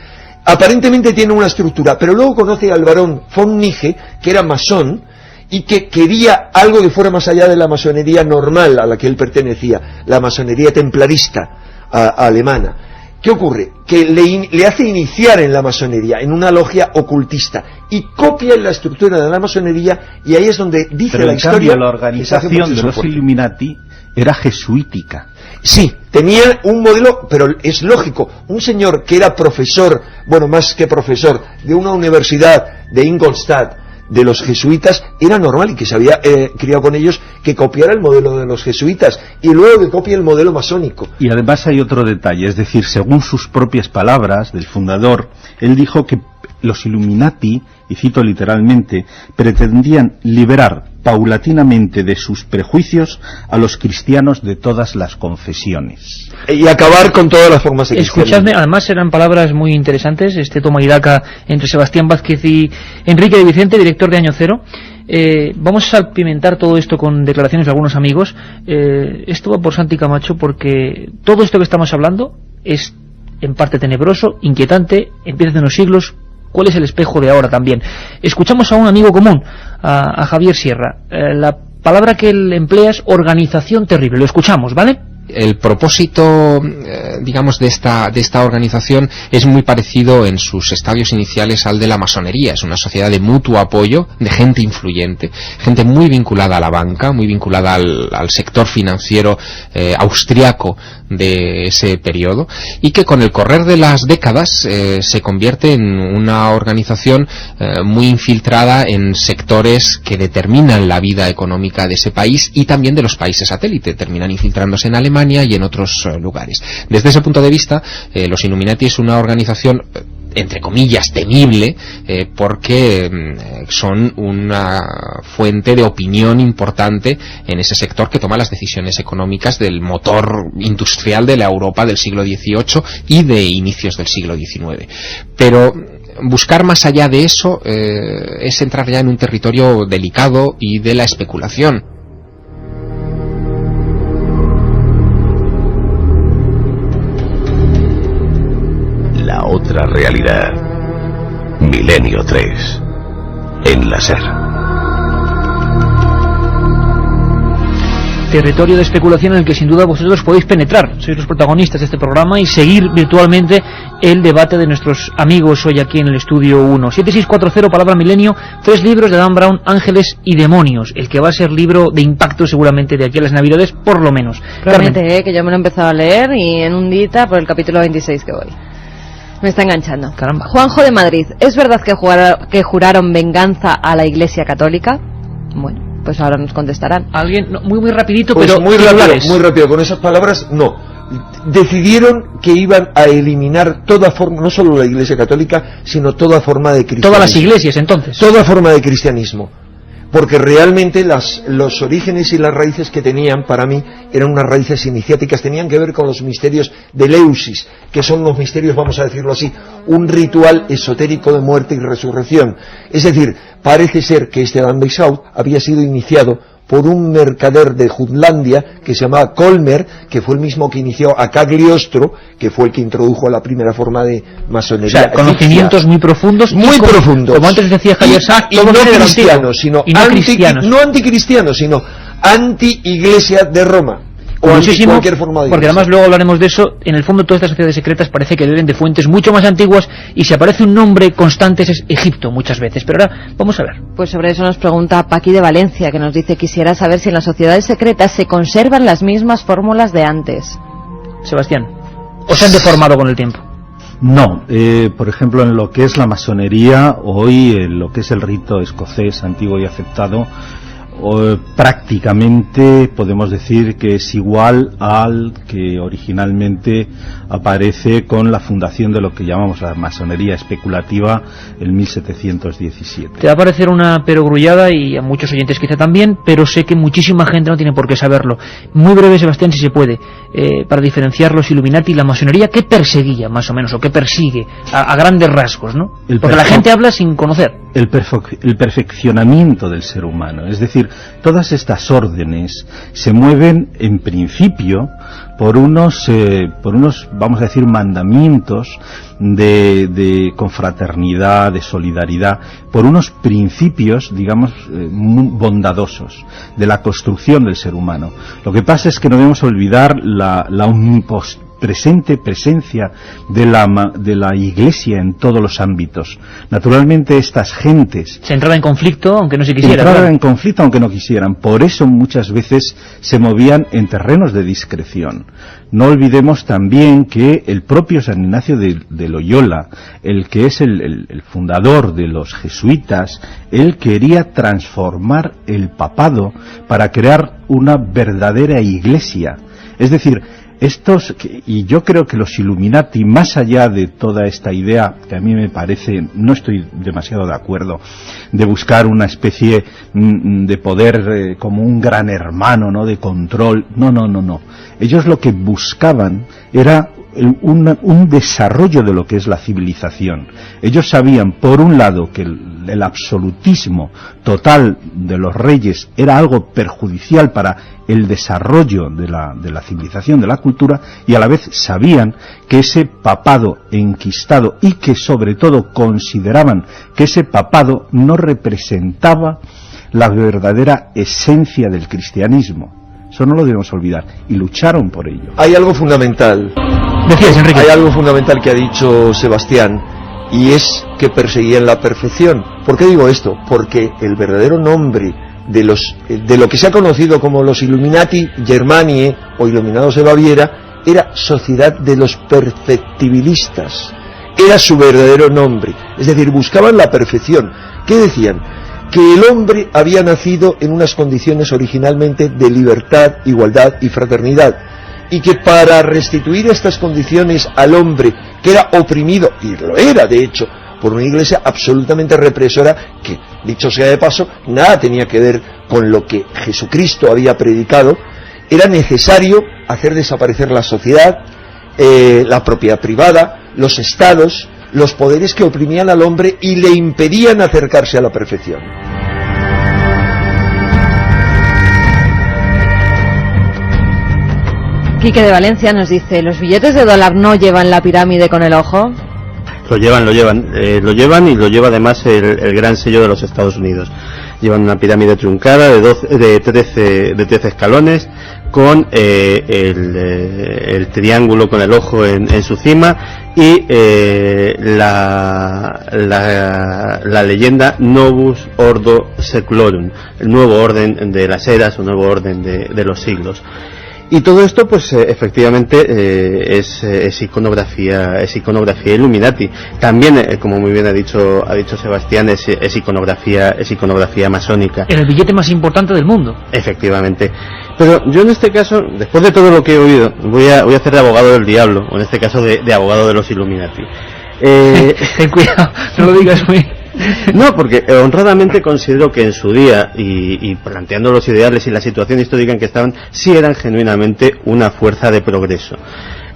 Aparentemente tiene una estructura, pero luego conoce al barón von Nige, que era masón, y que quería algo que fuera más allá de la masonería normal a la que él pertenecía, la masonería templarista alemana. ¿Qué ocurre? Que le hace iniciar en la masonería, en una logia ocultista, y copia en la estructura de la masonería, y ahí es donde dice la historia... Pero en cambio la organización de los Illuminati era jesuítica. Sí, tenía un modelo, pero es lógico, un señor que era profesor, bueno, más que profesor, de una universidad de Ingolstadt, de los jesuitas, era normal, y que se había criado con ellos, que copiara el modelo de los jesuitas y luego que copie el modelo masónico. Y además hay otro detalle, es decir, según sus propias palabras del fundador, él dijo que los Illuminati, y cito literalmente, pretendían liberar paulatinamente de sus prejuicios a los cristianos de todas las confesiones. Y acabar con todas las formas de cristianismo. Escuchadme, además eran palabras muy interesantes, este toma y daca entre Sebastián Vázquez y Enrique de Vicente, director de Año Cero. Vamos a salpimentar todo esto con declaraciones de algunos amigos. Esto va por Santi Camacho, porque todo esto que estamos hablando es en parte tenebroso, inquietante, empieza de unos siglos. ¿Cuál es el espejo de ahora también? Escuchamos a un amigo común, a Javier Sierra. La palabra que él emplea es organización terrible. Lo escuchamos, ¿vale? El propósito, digamos, de esta organización es muy parecido en sus estadios iniciales al de la masonería. Es una sociedad de mutuo apoyo, de gente influyente, gente muy vinculada a la banca, muy vinculada al sector financiero austriaco de ese periodo, y que con el correr de las décadas se convierte en una organización muy infiltrada en sectores que determinan la vida económica de ese país y también de los países satélite. Terminan infiltrándose en Alemania y en otros lugares. Desde ese punto de vista, los Illuminati es una organización entre comillas temible, porque son una fuente de opinión importante en ese sector que toma las decisiones económicas del motor industrial de la Europa del siglo XVIII y de inicios del siglo XIX. Pero buscar más allá de eso es entrar ya en un territorio delicado y de la especulación. La otra realidad. Milenio 3. En la SER. Territorio de especulación en el que sin duda vosotros podéis penetrar. Sois los protagonistas de este programa y seguir virtualmente el debate de nuestros amigos hoy aquí en el Estudio 1. 7640, palabra milenio, 3 libros de Dan Brown, Ángeles y Demonios. El que va a ser libro de impacto seguramente de aquí a las Navidades, por lo menos. Promete, que yo me lo he empezado a leer y en un día por el capítulo 26 que voy. Me está enganchando. Caramba. Juanjo de Madrid, ¿es verdad que juraron venganza a la Iglesia Católica? Bueno, pues ahora nos contestarán. Alguien, no, muy rapidito, pues pero muy rápido, con esas palabras, no. Decidieron que iban a eliminar toda forma, no solo la Iglesia Católica, sino toda forma de cristianismo. Todas las iglesias, entonces. Toda forma de cristianismo. Porque realmente los orígenes y las raíces que tenían, para mí, eran unas raíces iniciáticas, tenían que ver con los misterios de Eleusis, que son los misterios, vamos a decirlo así, un ritual esotérico de muerte y resurrección. Es decir, parece ser que este Adam Weishaupt había sido iniciado por un mercader de Jutlandia que se llamaba Colmer, que fue el mismo que inició a Cagliostro, que fue el que introdujo la primera forma de masonería. O sea, conocimientos muy profundos. Profundos. Como antes decía Javier Sá, y no cristianos, sino no anticristianos, sino anti-iglesia de Roma. O muchísimo, cualquier forma de porque además luego hablaremos de eso. En el fondo todas estas sociedades secretas parece que beben de fuentes mucho más antiguas, y si aparece un nombre constante es Egipto muchas veces. Pero ahora vamos a ver. Pues sobre eso nos pregunta Paqui de Valencia, que nos dice: quisiera saber si en las sociedades secretas se conservan las mismas fórmulas de antes. Sebastián, ¿o se han deformado con el tiempo? No, por ejemplo, en lo que es la masonería, hoy en lo que es el rito escocés antiguo y aceptado, prácticamente podemos decir que es igual al que originalmente aparece con la fundación de lo que llamamos la masonería especulativa en 1717. Te va a parecer una perogrullada, y a muchos oyentes quizá también, pero sé que muchísima gente no tiene por qué saberlo. Muy breve, Sebastián, si se puede, para diferenciar los Illuminati y la masonería. ¿Qué perseguía, más o menos, o qué persigue a grandes rasgos, no? Porque la gente habla sin conocer. El perfeccionamiento del ser humano, es decir, todas estas órdenes se mueven en principio por unos vamos a decir mandamientos de confraternidad, de solidaridad, por unos principios, digamos, bondadosos de la construcción del ser humano. Lo que pasa es que no debemos olvidar la presencia de la Iglesia en todos los ámbitos. Naturalmente estas gentes se entraba en conflicto aunque no se quisiera. Entraban en conflicto aunque no quisieran. Por eso muchas veces se movían en terrenos de discreción. No olvidemos también que el propio San Ignacio de Loyola, el que es el fundador de los jesuitas, él quería transformar el papado para crear una verdadera iglesia. Es decir, y yo creo que los Illuminati, más allá de toda esta idea, que a mí me parece, no estoy demasiado de acuerdo, de buscar una especie de poder como un gran hermano, ¿no?, de control, no. Ellos lo que buscaban era un desarrollo de lo que es la civilización. Ellos sabían, por un lado, que el absolutismo total de los reyes era algo perjudicial para el desarrollo de la civilización, de la cultura, y a la vez sabían que ese papado enquistado, y que sobre todo consideraban que ese papado no representaba la verdadera esencia del cristianismo. Eso no lo debemos olvidar, y lucharon por ello. Hay algo fundamental. Decías, Enrique. Hay algo fundamental que ha dicho Sebastián, y es que perseguían la perfección. ¿Por qué digo esto? Porque el verdadero nombre de lo que se ha conocido como los Illuminati Germaniae o Iluminados de Baviera era Sociedad de los Perfectibilistas. Era su verdadero nombre. Es decir, buscaban la perfección. ¿Qué decían? Que el hombre había nacido en unas condiciones originalmente de libertad, igualdad y fraternidad, y que para restituir estas condiciones al hombre, que era oprimido, y lo era de hecho, por una iglesia absolutamente represora, que, dicho sea de paso, nada tenía que ver con lo que Jesucristo había predicado, era necesario hacer desaparecer la sociedad, la propiedad privada, los estados, los poderes que oprimían al hombre y le impedían acercarse a la perfección. Quique de Valencia nos dice, ¿los billetes de dólar no llevan la pirámide con el ojo? Lo llevan y lo lleva además el gran sello de los Estados Unidos. Llevan una pirámide truncada de 13 escalones, con el triángulo con el ojo en su cima, y la leyenda Novus Ordo Seclorum, el nuevo orden de las eras o nuevo orden de los siglos. Y todo esto, pues efectivamente es iconografía Illuminati. También, como muy bien ha dicho Sebastián, es iconografía masónica. El billete más importante del mundo. Efectivamente. Pero yo en este caso, después de todo lo que he oído, voy a hacer de abogado del diablo, o en este caso de abogado de los Illuminati. Ten cuidado, no lo digas muy... No, porque honradamente considero que en su día, y planteando los ideales y la situación histórica en que estaban, sí eran genuinamente una fuerza de progreso.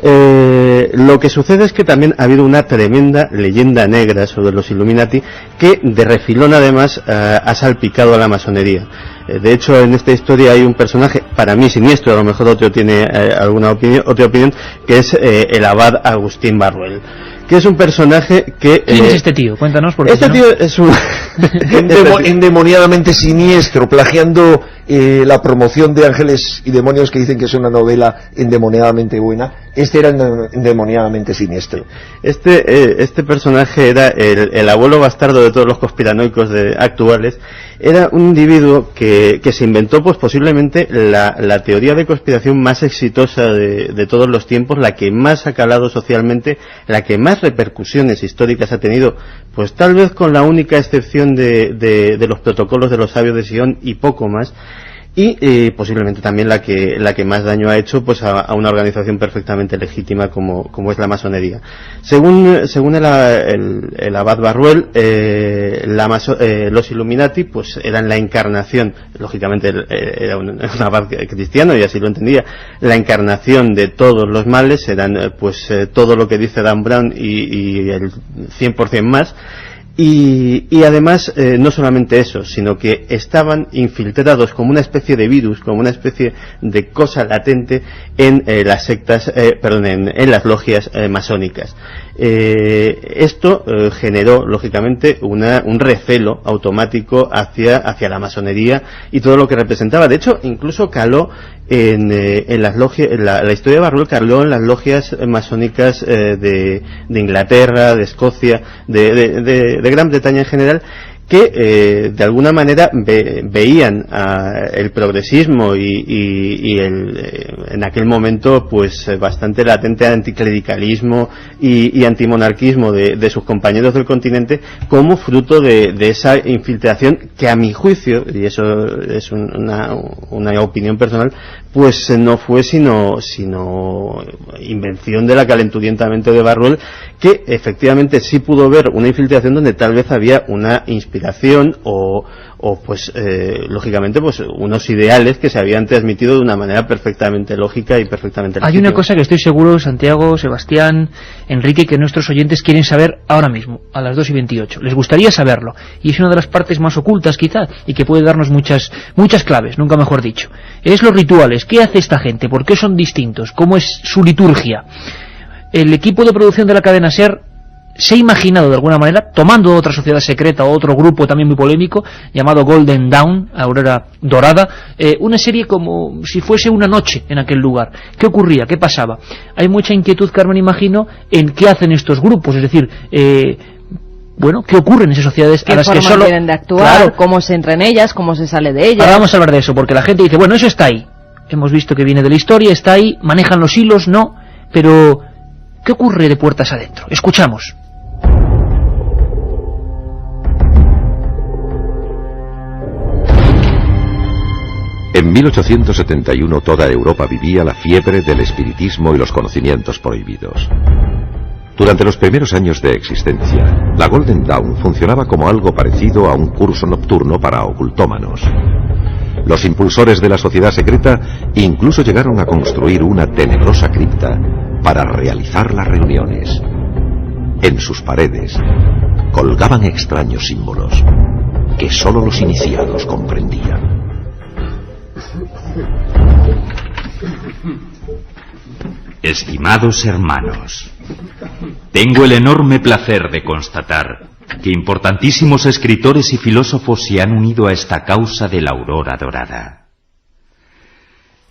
Lo que sucede es que también ha habido una tremenda leyenda negra sobre los Illuminati, que de refilón además ha salpicado a la masonería. De hecho, en esta historia hay un personaje, para mí siniestro, a lo mejor otro tiene otra opinión, que es el abad Agustín Barruel, que es un personaje que... ¿Quién es este tío? Cuéntanos, porque este tío es un... endemoniadamente siniestro, plagiando la promoción de Ángeles y Demonios, que dicen que es una novela endemoniadamente buena. Este era endemoniadamente siniestro. Este personaje era el abuelo bastardo de todos los conspiranoicos actuales. Era un individuo que se inventó, pues posiblemente la teoría de conspiración más exitosa de todos los tiempos, la que más ha calado socialmente, la que más repercusiones históricas ha tenido, pues tal vez con la única excepción de los protocolos de los sabios de Sion y poco más. Y posiblemente también la que más daño ha hecho, pues a una organización perfectamente legítima como es la masonería. Según el abad Barruel, los Illuminati pues eran la encarnación, lógicamente era un abad cristiano y así lo entendía, la encarnación de todos los males, eran todo lo que dice Dan Brown y el 100% más. Y además, no solamente eso, sino que estaban infiltrados como una especie de virus, como una especie de cosa latente en las sectas, en las logias masónicas. Esto generó, lógicamente, un recelo automático hacia la masonería y todo lo que representaba. De hecho, incluso caló en las logias, la historia de Barruel caló en las logias masónicas de Inglaterra, de Escocia, de Gran Bretaña en general, que de alguna manera veían el progresismo y en aquel momento pues bastante latente anticlericalismo y antimonarquismo de sus compañeros del continente como fruto de esa infiltración que, a mi juicio, y eso es una opinión personal, pues no fue sino invención de la calenturientamente de Barruel, que efectivamente sí pudo ver una infiltración donde tal vez había una inspiración o pues lógicamente pues unos ideales que se habían transmitido de una manera perfectamente lógica y perfectamente legítima. Hay una cosa que estoy seguro, Santiago, Sebastián, Enrique, que nuestros oyentes quieren saber ahora mismo, a las 2:28. Les gustaría saberlo, y es una de las partes más ocultas quizá, y que puede darnos muchas claves, nunca mejor dicho. Es los rituales. ¿Qué hace esta gente? ¿Por qué son distintos? ¿Cómo es su liturgia? El equipo de producción de la cadena SER se ha imaginado de alguna manera, tomando otra sociedad secreta o otro grupo también muy polémico llamado Golden Dawn, Aurora Dorada, una serie como si fuese una noche en aquel lugar. ¿Qué ocurría? ¿Qué pasaba? Hay mucha inquietud, Carmen, imagino, en qué hacen estos grupos, es decir, bueno, ¿qué ocurre en esas sociedades a las que solo tienen de actuar? Claro, cómo se entra en ellas, cómo se sale de ellas. Ahora vamos a hablar de eso, porque la gente dice, bueno, eso está ahí. Hemos visto que viene de la historia, está ahí, manejan los hilos, no, pero ¿qué ocurre de puertas adentro? Escuchamos. En 1871 toda Europa vivía la fiebre del espiritismo y los conocimientos prohibidos. Durante los primeros años de existencia, la Golden Dawn funcionaba como algo parecido a un curso nocturno para ocultómanos. Los impulsores de la sociedad secreta incluso llegaron a construir una tenebrosa cripta para realizar las reuniones. En sus paredes colgaban extraños símbolos que solo los iniciados comprendían. Estimados hermanos, tengo el enorme placer de constatar que importantísimos escritores y filósofos se han unido a esta causa de la aurora dorada.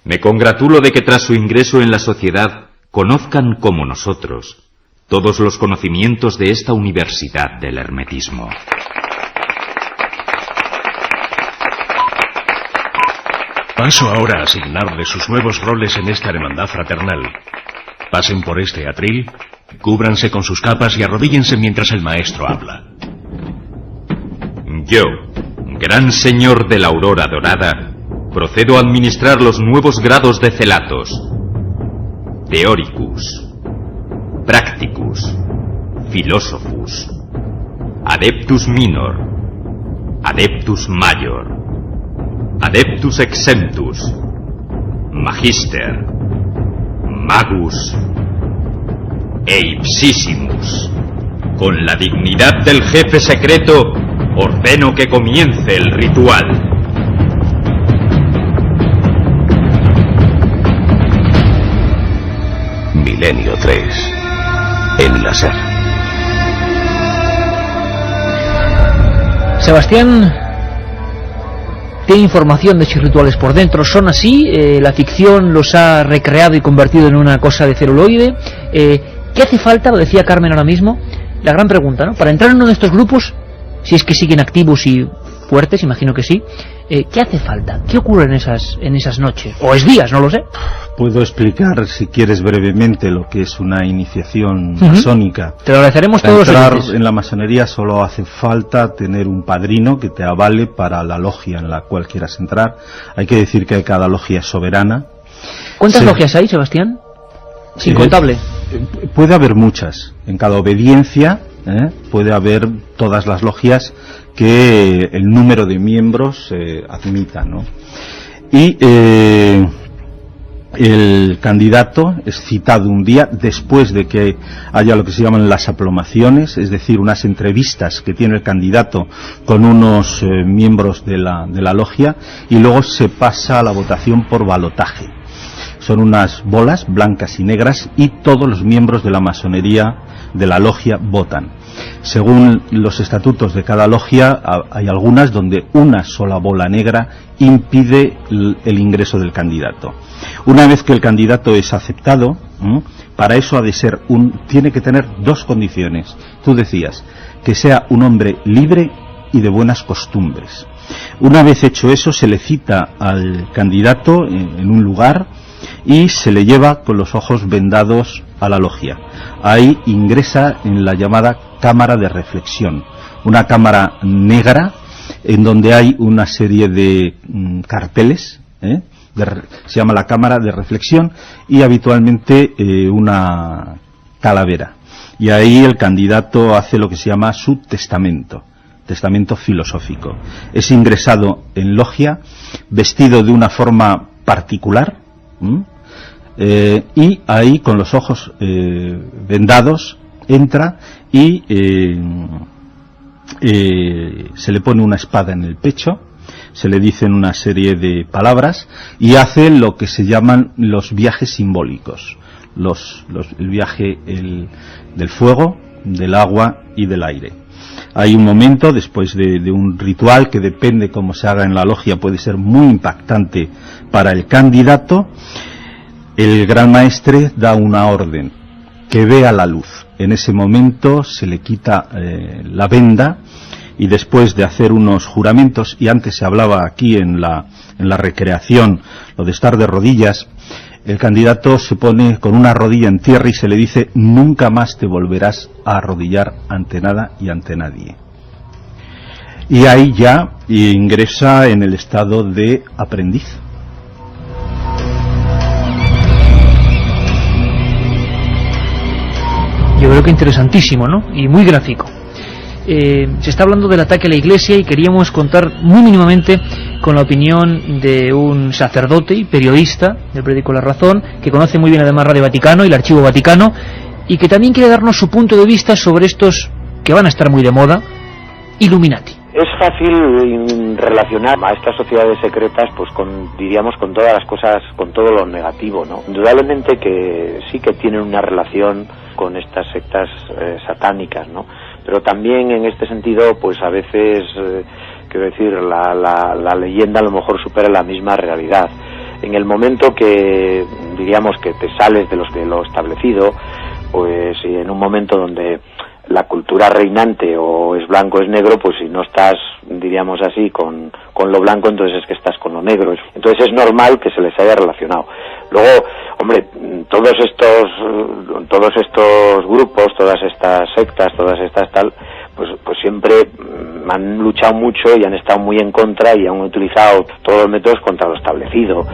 Me congratulo de que tras su ingreso en la sociedad conozcan como nosotros todos los conocimientos de esta universidad del hermetismo. Paso ahora a asignarles sus nuevos roles en esta hermandad fraternal. Pasen por este atril, cúbranse con sus capas y arrodíllense mientras el maestro habla. Yo, gran señor de la aurora dorada, procedo a administrar los nuevos grados de celatos: Theoricus, Practicus, Philosophus, Adeptus Minor, Adeptus Major, Adeptus Exemptus, Magister, Magus e Ipsissimus. Con la dignidad del jefe secreto, ordeno que comience el ritual. Milenio 3. En la SER. Sebastián tiene información de sus rituales por dentro. ¿Son así? ¿La ficción los ha recreado y convertido en una cosa de celuloide? ¿Qué hace falta? Lo decía Carmen ahora mismo. La gran pregunta, ¿no? Para entrar en uno de estos grupos, si es que siguen activos y fuertes, imagino que sí, ¿qué hace falta? ¿Qué ocurre en esas noches? ¿O es días? No lo sé. Puedo explicar, si quieres, brevemente lo que es una iniciación masónica. Te lo agradeceremos todos. Para entrar en la masonería solo hace falta tener un padrino que te avale para la logia en la cual quieras entrar. Hay que decir que cada logia es soberana. ¿Cuántas logias hay, Sebastián? Incontable. Puede haber muchas. En cada obediencia puede haber todas las logias que el número de miembros admita, ¿no? Y el candidato es citado un día después de que haya lo que se llaman las aplomaciones, es decir, unas entrevistas que tiene el candidato con unos miembros de la logia, y luego se pasa a la votación por balotaje. Son unas bolas blancas y negras y todos los miembros de la masonería de la logia votan. Según los estatutos de cada logia, hay algunas donde una sola bola negra impide el ingreso del candidato. Una vez que el candidato es aceptado, para eso tiene que tener dos condiciones. Tú decías, que sea un hombre libre y de buenas costumbres. Una vez hecho eso, se le cita al candidato en un lugar y se le lleva con los ojos vendados a la logia. Ahí ingresa en la llamada cámara de reflexión, una cámara negra en donde hay una serie de carteles, se llama la cámara de reflexión, y habitualmente una calavera. Y ahí el candidato hace lo que se llama su testamento filosófico. Es ingresado en logia, vestido de una forma particular, y ahí con los ojos vendados entra y se le pone una espada en el pecho, se le dicen una serie de palabras y hace lo que se llaman los viajes simbólicos, el viaje del fuego, del agua y del aire. Hay un momento después de un ritual que, depende cómo se haga en la logia, puede ser muy impactante para el candidato. El gran maestre da una orden: que vea la luz. En ese momento se le quita la venda, y después de hacer unos juramentos, y antes se hablaba aquí en la recreación lo de estar de rodillas, el candidato se pone con una rodilla en tierra y se le dice: nunca más te volverás a arrodillar ante nada y ante nadie. Y ahí ya ingresa en el estado de aprendiz. Yo creo que interesantísimo, ¿no? Y muy gráfico. Se está hablando del ataque a la Iglesia y queríamos contar muy mínimamente con la opinión de un sacerdote y periodista del periódico La Razón, que conoce muy bien además Radio Vaticano y el Archivo Vaticano, y que también quiere darnos su punto de vista sobre estos que van a estar muy de moda, Illuminati. Es fácil relacionar a estas sociedades secretas pues diríamos con todas las cosas, con todo lo negativo, ¿no? Indudablemente que sí que tienen una relación con estas sectas satánicas, ¿no? Pero también en este sentido pues a veces quiero decir la leyenda a lo mejor supera la misma realidad. En el momento que diríamos que te sales de lo establecido, pues en un momento donde la cultura reinante o es blanco o es negro, pues si no estás, diríamos así, con lo blanco, entonces es que estás con lo negro. Entonces es normal que se les haya relacionado. Luego, hombre, todos estos grupos, todas estas sectas, todas estas tal, pues siempre han luchado mucho y han estado muy en contra y han utilizado todos los métodos contra lo establecido.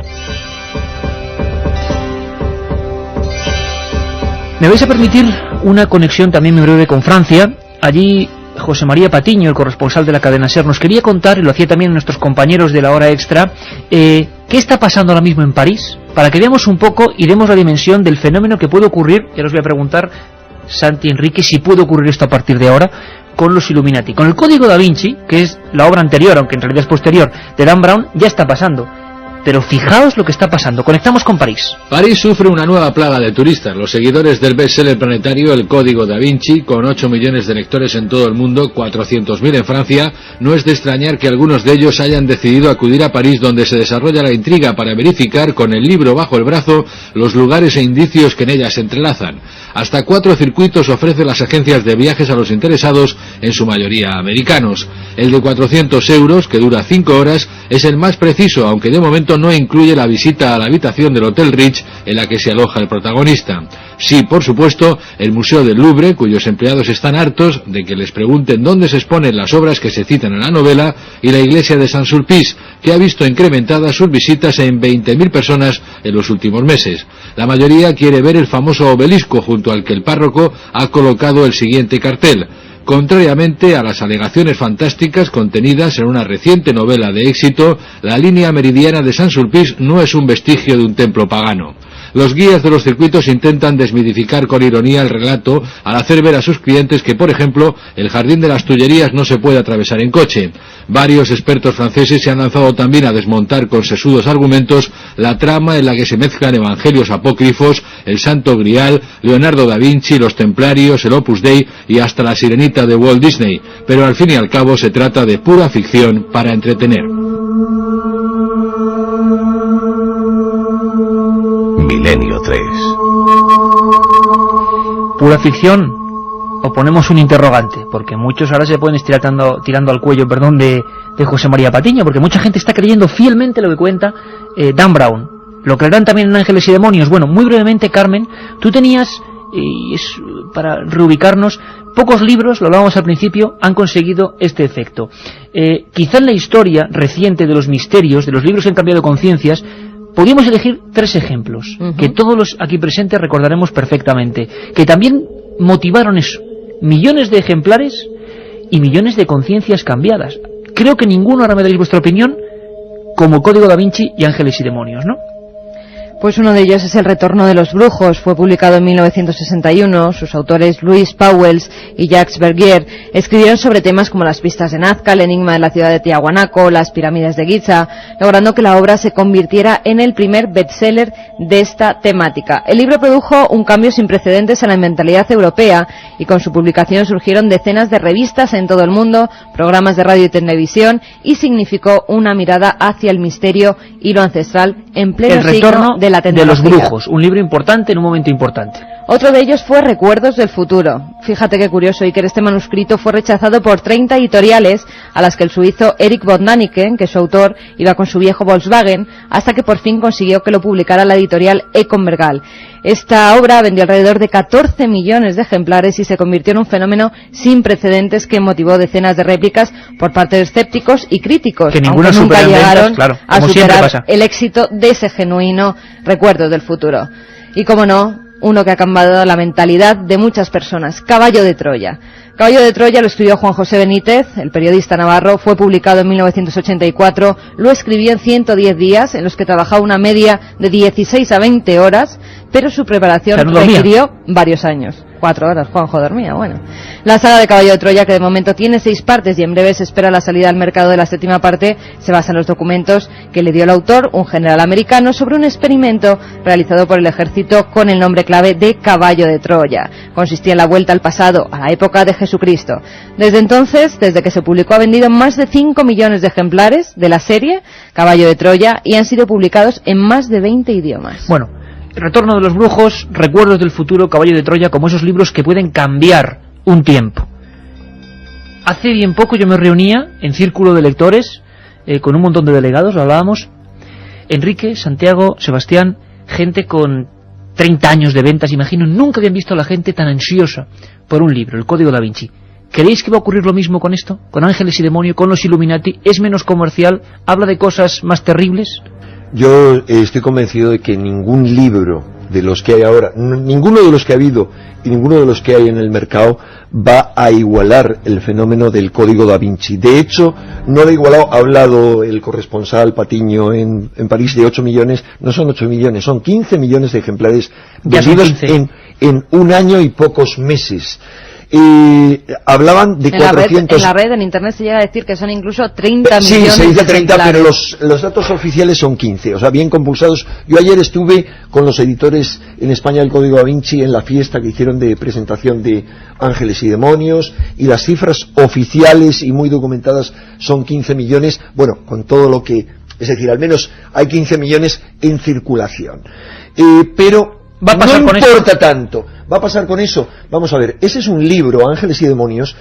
Me vais a permitir una conexión también muy breve con Francia. Allí José María Patiño, el corresponsal de la cadena SER, nos quería contar, y lo hacía también nuestros compañeros de la hora extra, qué está pasando ahora mismo en París, para que veamos un poco y demos la dimensión del fenómeno que puede ocurrir. Ya os voy a preguntar, Santi, Enrique, si puede ocurrir esto a partir de ahora con los Illuminati. Con el Código da Vinci, que es la obra anterior, aunque en realidad es posterior, de Dan Brown, ya está pasando. Pero fijaos lo que está pasando. Conectamos con París. París sufre una nueva plaga de turistas. Los seguidores del bestseller planetario El Código da Vinci, con 8 millones de lectores en todo el mundo, 400.000 en Francia, no es de extrañar que algunos de ellos hayan decidido acudir a París, donde se desarrolla la intriga, para verificar, con el libro bajo el brazo, los lugares e indicios que en ella se entrelazan. Hasta 4 circuitos ofrecen las agencias de viajes a los interesados, en su mayoría americanos. El de 400 euros, que dura 5 horas, es el más preciso, aunque de momento no incluye la visita a la habitación del Hotel Ritz en la que se aloja el protagonista. Sí, por supuesto, el Museo del Louvre, cuyos empleados están hartos de que les pregunten dónde se exponen las obras que se citan en la novela, y la iglesia de Saint-Sulpice, que ha visto incrementadas sus visitas en 20.000 personas en los últimos meses. La mayoría quiere ver el famoso obelisco, junto al que el párroco ha colocado el siguiente cartel: contrariamente a las alegaciones fantásticas contenidas en una reciente novela de éxito, la línea meridiana de Saint-Sulpice no es un vestigio de un templo pagano. Los guías de los circuitos intentan desmitificar con ironía el relato al hacer ver a sus clientes que, por ejemplo, el Jardín de las Tullerías no se puede atravesar en coche. Varios expertos franceses se han lanzado también a desmontar con sesudos argumentos la trama en la que se mezclan evangelios apócrifos, el Santo Grial, Leonardo da Vinci, los Templarios, el Opus Dei y hasta la Sirenita de Walt Disney, pero al fin y al cabo se trata de pura ficción para entretener. Milenio 3. Pura ficción, o ponemos un interrogante, porque muchos ahora se pueden estar tirando al cuello, de José María Patiño, porque mucha gente está creyendo fielmente lo que cuenta Dan Brown. ¿Lo creerán también en Ángeles y Demonios? Bueno, muy brevemente, Carmen, tú tenías, y es para reubicarnos, pocos libros, lo hablábamos al principio, han conseguido este efecto. Quizá en la historia reciente de los misterios, de los libros que han cambiado conciencias, podríamos elegir 3 ejemplos, que todos los aquí presentes recordaremos perfectamente, que también motivaron eso, millones de ejemplares y millones de conciencias cambiadas. Creo que ninguno, ahora me daréis vuestra opinión, como Código da Vinci y Ángeles y Demonios, ¿no? Pues uno de ellos es El Retorno de los Brujos. Fue publicado en 1961. Sus autores, Louis Pauwels y Jacques Vergier, escribieron sobre temas como las pistas de Nazca, el enigma de la ciudad de Tiahuanaco, las pirámides de Giza, logrando que la obra se convirtiera en el primer bestseller de esta temática. El libro produjo un cambio sin precedentes en la mentalidad europea, y con su publicación surgieron decenas de revistas en todo el mundo, programas de radio y televisión, y significó una mirada hacia el misterio y lo ancestral en pleno siglo de la tecnología. De los brujos, un libro importante en un momento importante. Otro de ellos fue Recuerdos del futuro. Fíjate qué curioso, Iker, este manuscrito fue rechazado por 30 editoriales, a las que el suizo Eric von Däniken, que es su autor, iba con su viejo Volkswagen, hasta que por fin consiguió que lo publicara la editorial Econ Bergal. Esta obra vendió alrededor de 14 millones de ejemplares y se convirtió en un fenómeno sin precedentes que motivó decenas de réplicas por parte de escépticos y críticos, que nunca llegaron a superar el éxito de ese genuino Recuerdos del futuro. Y como no, uno que ha cambiado la mentalidad de muchas personas, Caballo de Troya. Caballo de Troya lo escribió Juan José Benítez, el periodista navarro, fue publicado en 1984, lo escribió en 110 días, en los que trabajaba una media de 16 a 20 horas, pero su preparación requirió varios años. 4 horas, Juanjo dormía, bueno. La saga de Caballo de Troya, que de momento tiene 6 partes y en breve se espera la salida al mercado de la 7ª parte, se basa en los documentos que le dio el autor, un general americano, sobre un experimento realizado por el ejército con el nombre clave de Caballo de Troya. Consistía en la vuelta al pasado, a la época de Jesucristo. Desde entonces, desde que se publicó, ha vendido más de 5 millones de ejemplares de la serie Caballo de Troya y han sido publicados en más de 20 idiomas. Bueno, Retorno de los Brujos, Recuerdos del futuro, Caballo de Troya, como esos libros que pueden cambiar un tiempo. Hace bien poco yo me reunía en círculo de lectores con un montón de delegados, lo hablábamos, Enrique, Santiago, Sebastián, gente con 30 años de ventas, imagino, nunca habían visto a la gente tan ansiosa por un libro, El Código da Vinci. ¿Creéis que va a ocurrir lo mismo con esto? ¿Con Ángeles y Demonios, con los Illuminati? ¿Es menos comercial? ¿Habla de cosas más terribles? Yo estoy convencido de que ningún libro de los que hay ahora, ninguno de los que ha habido y ninguno de los que hay en el mercado va a igualar el fenómeno del Código da Vinci. De hecho, no lo ha igualado, ha hablado el corresponsal Patiño en París de 8 millones, no son 8 millones, son 15 millones de ejemplares vendidos en un año y pocos meses. Hablaban de 400... En la red, en internet, se llega a decir que son incluso 30 millones. Sí, se dice 30, pero ejemplares. los datos oficiales son 15, o sea, bien compulsados. Yo ayer estuve con los editores en España del Código da Vinci en la fiesta que hicieron de presentación de Ángeles y Demonios, y las cifras oficiales y muy documentadas son 15 millones, bueno, con todo lo que... Es decir, al menos hay 15 millones en circulación. Pero... ¿Va a pasar no con importa eso? Tanto. ¿Va a pasar con eso? Vamos a ver, ese es un libro, Ángeles y Demonios,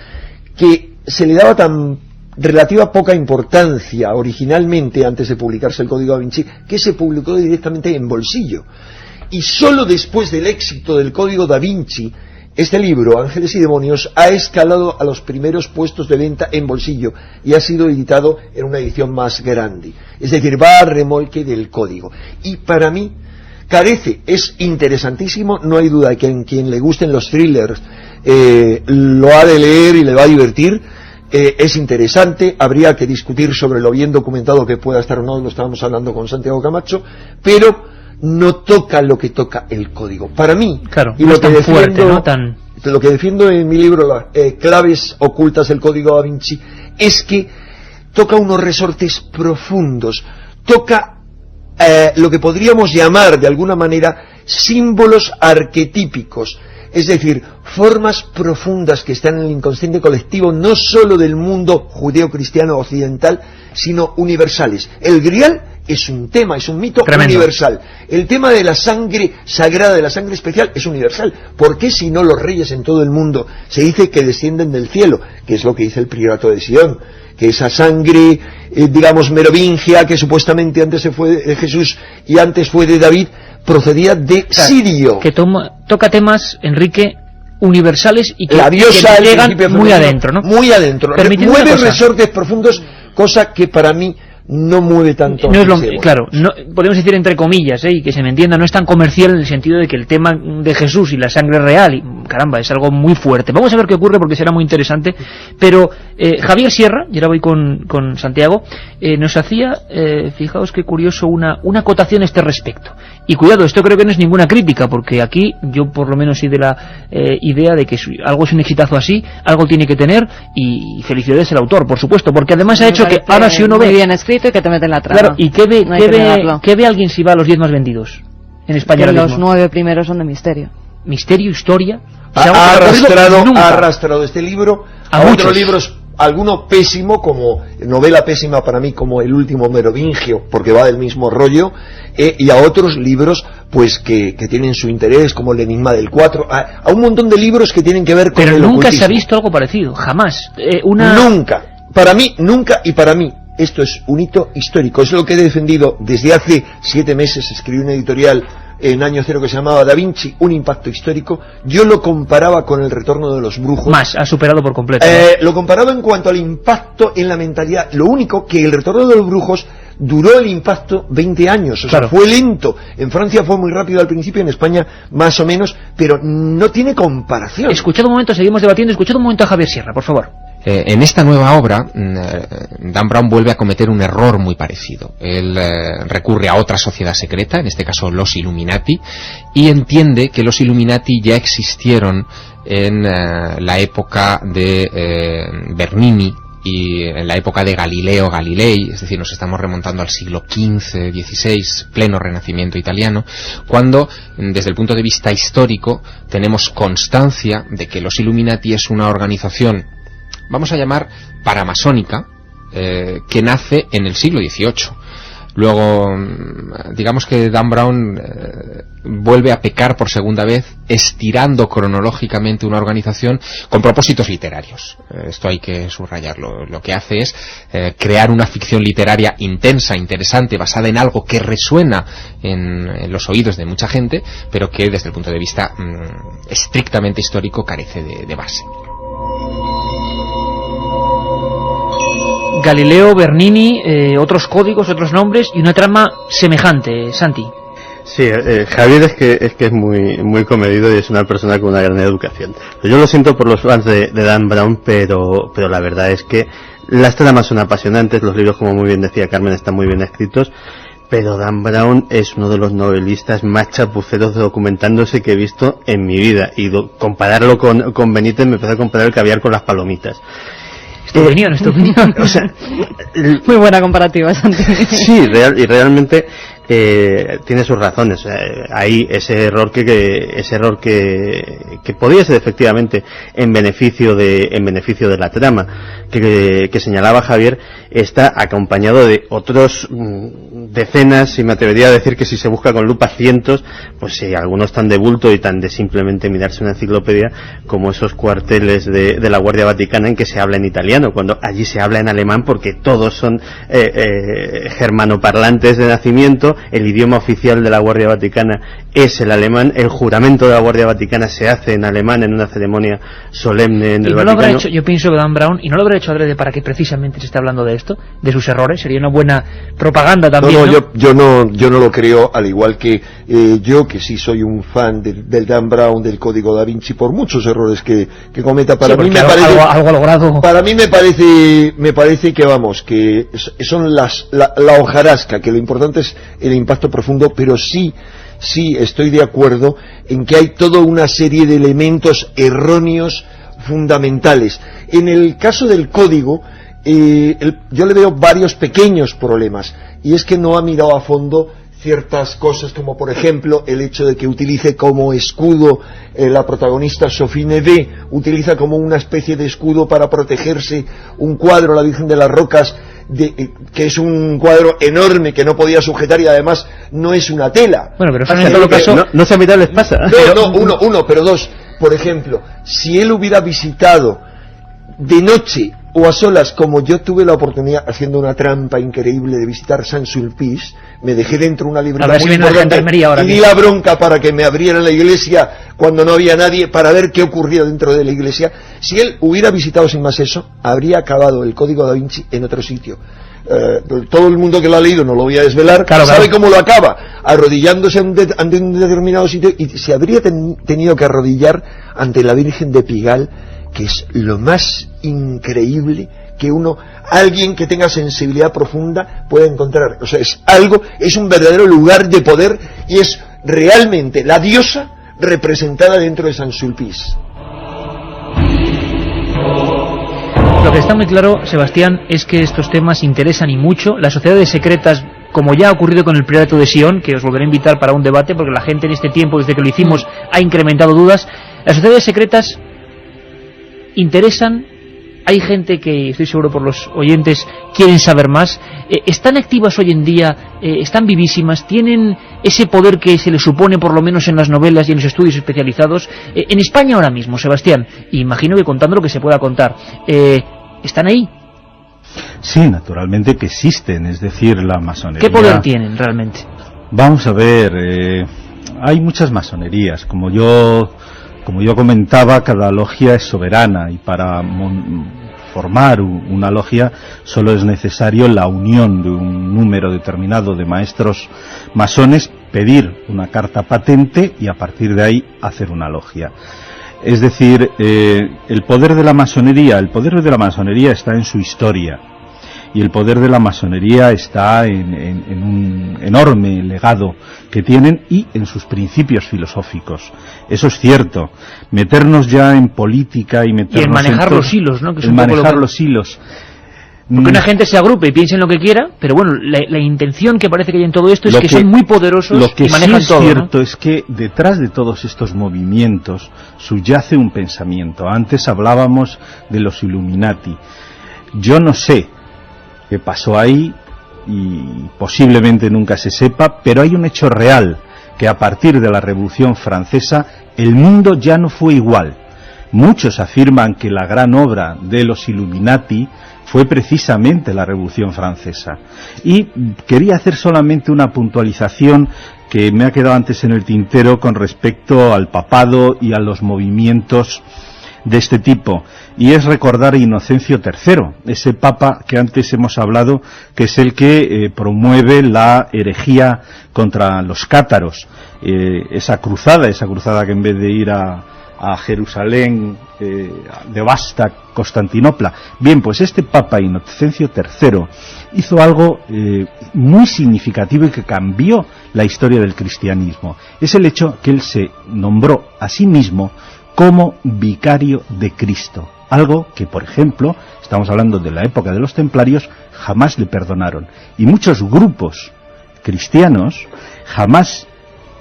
que se le daba tan relativa poca importancia originalmente antes de publicarse el Código da Vinci, que se publicó directamente en bolsillo. Y solo después del éxito del Código da Vinci, este libro, Ángeles y Demonios, ha escalado a los primeros puestos de venta en bolsillo y ha sido editado en una edición más grande. Es decir, va a remolque del Código. Y para mí, carece, es interesantísimo, no hay duda de que a quien le gusten los thrillers lo ha de leer y le va a divertir, es interesante, habría que discutir sobre lo bien documentado que pueda estar o no, lo estábamos hablando con Santiago Camacho, pero no toca lo que toca el código. Para mí, claro, y no lo es tan que fuerte, ¿no? Lo que defiendo en mi libro, Claves ocultas del Código Da Vinci, es que toca unos resortes profundos, toca lo que podríamos llamar de alguna manera símbolos arquetípicos, es decir, formas profundas que están en el inconsciente colectivo no solo del mundo judeo-cristiano occidental, sino universales. El Grial es un tema, es un mito universal. El tema de la sangre sagrada, de la sangre especial, es universal. ¿Por qué si no los reyes en todo el mundo se dice que descienden del cielo? Que es lo que dice el priorato de Sion, que esa sangre, digamos, merovingia, que supuestamente antes se fue de Jesús y antes fue de David, procedía de Sirio. Que toca temas, Enrique, universales y que, la diosa que llegan muy adentro, ¿no? Muy adentro. Mueve resortes profundos, cosa que para mí no mueve tanto. No es lo, claro, no, podemos decir entre comillas, y que se me entienda, no es tan comercial en el sentido de que el tema de Jesús y la sangre real, y caramba, es algo muy fuerte. Vamos a ver qué ocurre porque será muy interesante. Pero Javier Sierra, y ahora voy con Santiago, nos hacía, fijaos qué curioso, una acotación a este respecto. Y cuidado, esto creo que no es ninguna crítica, porque aquí yo por lo menos soy de la idea de que algo es un exitazo así, algo tiene que tener, y felicidades al autor, por supuesto, porque además ha hecho que ahora si uno ve... Muy bien escrito y que te mete en la trama. Claro, ¿y qué ve alguien si va a los 10 más vendidos en España ahora mismo? Los 9 primeros son de misterio. Misterio, historia... Ha arrastrado este libro a otros libros, alguno pésimo, como novela pésima para mí, como El último merovingio, porque va del mismo rollo, y a otros libros pues que tienen su interés, como El enigma del 4, a un montón de libros que tienen que ver con el ocultismo. Pero nunca se ha visto algo parecido, jamás. Nunca, para mí, nunca, y para mí esto es un hito histórico, es lo que he defendido desde hace 7 meses. Escribí una editorial en Año Cero que se llamaba Da Vinci, un impacto histórico. Yo lo comparaba con El retorno de los brujos. Más, ha superado por completo. Lo comparaba en cuanto al impacto en la mentalidad. Lo único que El retorno de los brujos duró el impacto 20 años, o sea, fue lento. En Francia fue muy rápido al principio, en España más o menos, pero no tiene comparación. Escuchad un momento, seguimos debatiendo, escuchad un momento a Javier Sierra, por favor. En esta nueva obra, Dan Brown vuelve a cometer un error muy parecido. Él recurre a otra sociedad secreta, en este caso los Illuminati, y entiende que los Illuminati ya existieron en la época de Bernini y en la época de Galileo Galilei, es decir, nos estamos remontando al siglo XV, XVI, pleno renacimiento italiano, cuando desde el punto de vista histórico tenemos constancia de que los Illuminati es una organización, vamos a llamar paramasónica, que nace en el siglo XVIII. Luego, digamos que Dan Brown vuelve a pecar por segunda vez, estirando cronológicamente una organización con propósitos literarios. Esto hay que subrayarlo. Lo que hace es crear una ficción literaria intensa, interesante, basada en algo que resuena en los oídos de mucha gente, pero que desde el punto de vista estrictamente histórico carece de base. Galileo, Bernini, otros códigos, otros nombres y una trama semejante, Santi. Sí, Javier es que es muy comedido y es una persona con una gran educación. Yo lo siento por los fans de Dan Brown, pero la verdad es que las tramas son apasionantes, los libros, como muy bien decía Carmen, están muy bien escritos, pero Dan Brown es uno de los novelistas más chapuceros documentándose que he visto en mi vida, y compararlo con Benítez me empezó a comparar el caviar con las palomitas. Es tu opinión. O sea, muy buena comparativa, Santi. Sí, realmente tiene sus razones. Hay ese error que podría ser efectivamente en beneficio de la trama que señalaba Javier, está acompañado de otros decenas, y me atrevería a decir que si se busca con lupa cientos, pues sí, algunos tan de bulto y tan de simplemente mirarse una enciclopedia, como esos cuarteles de la Guardia Vaticana en que se habla en italiano, cuando allí se habla en alemán porque todos son germanoparlantes de nacimiento. El idioma oficial de la Guardia Vaticana es el alemán, el juramento de la Guardia Vaticana se hace en alemán en una ceremonia solemne en el Vaticano. Lo habrá hecho, yo pienso que Dan Brown, y no lo habrá hecho adrede para que precisamente se esté hablando de esto, de sus errores, sería una buena propaganda también. Yo no lo creo, al igual que yo, que sí soy un fan del Dan Brown, del Código Da Vinci, por muchos errores que cometa. Para mí me parece algo logrado. Para mí me parece que vamos, que son la hojarasca, que lo importante es el impacto profundo, pero sí estoy de acuerdo en que hay toda una serie de elementos erróneos fundamentales. En el caso del código, yo le veo varios pequeños problemas, y es que no ha mirado a fondo ciertas cosas, como por ejemplo el hecho de que utilice como escudo la protagonista Sophie Nevé, utiliza como una especie de escudo para protegerse un cuadro, La Virgen de las Rocas, que es un cuadro enorme que no podía sujetar, y además no es una tela. Bueno, pero en todo caso no se a mitad les pasa. Uno, pero dos. Por ejemplo, si él hubiera visitado de noche o a solas, como yo tuve la oportunidad, haciendo una trampa increíble, de visitar Saint-Sulpice, me dejé dentro una librería muy importante y di la bronca para que me abrieran la iglesia cuando no había nadie, para ver qué ocurría dentro de la iglesia. Si él hubiera visitado sin más eso, habría acabado el Código da Vinci en otro sitio. Todo el mundo que lo ha leído, no lo voy a desvelar, sabe cómo lo acaba, arrodillándose ante un determinado sitio, y se habría tenido que arrodillar ante la Virgen de Pigalle, que es lo más increíble que alguien que tenga sensibilidad profunda puede encontrar. O sea, es un verdadero lugar de poder, y es realmente la diosa representada dentro de Saint-Sulpice. Lo que está muy claro, Sebastián, es que estos temas interesan y mucho. Las sociedades secretas, como ya ha ocurrido con el Priorato de Sion, que os volveré a invitar para un debate, porque la gente en este tiempo, desde que lo hicimos, ha incrementado dudas. Las sociedades secretas interesan. Hay gente que, estoy seguro por los oyentes, quieren saber más. ¿Están activas hoy en día? ¿Están vivísimas? ¿Tienen ese poder que se les supone, por lo menos en las novelas y en los estudios especializados? En España ahora mismo, Sebastián, imagino que contando lo que se pueda contar, ¿están ahí? Sí, naturalmente que existen, es decir, la masonería. ¿Qué poder tienen realmente? Vamos a ver, hay muchas masonerías, como yo comentaba, cada logia es soberana, y para formar una logia solo es necesario la unión de un número determinado de maestros masones, pedir una carta patente y a partir de ahí hacer una logia. Es decir, el poder de la masonería está en su historia, y el poder de la masonería está en un enorme legado que tienen y en sus principios filosóficos. Eso es cierto. Meternos ya en política y meternos en manejar los hilos, ¿no? Que es en manejar los hilos. Porque una gente se agrupe y piense en lo que quiera, pero bueno, la intención que parece que hay en todo esto es que son muy poderosos y manejan todo. Lo que sí es cierto, ¿no?, es que detrás de todos estos movimientos subyace un pensamiento. Antes hablábamos de los Illuminati. Yo no sé qué pasó ahí, y posiblemente nunca se sepa, pero hay un hecho real, que a partir de la Revolución Francesa el mundo ya no fue igual. Muchos afirman que la gran obra de los Illuminati fue precisamente la Revolución Francesa. Y quería hacer solamente una puntualización que me ha quedado antes en el tintero con respecto al papado y a los movimientos de este tipo, y es recordar a Inocencio III, ese papa que antes hemos hablado, que es el que promueve la herejía contra los cátaros, esa cruzada que en vez de ir a Jerusalén devasta Constantinopla. Bien, pues este papa Inocencio III hizo algo muy significativo y que cambió la historia del cristianismo. Es el hecho que él se nombró a sí mismo como vicario de Cristo, algo que, por ejemplo, estamos hablando de la época de los templarios, jamás le perdonaron, y muchos grupos cristianos jamás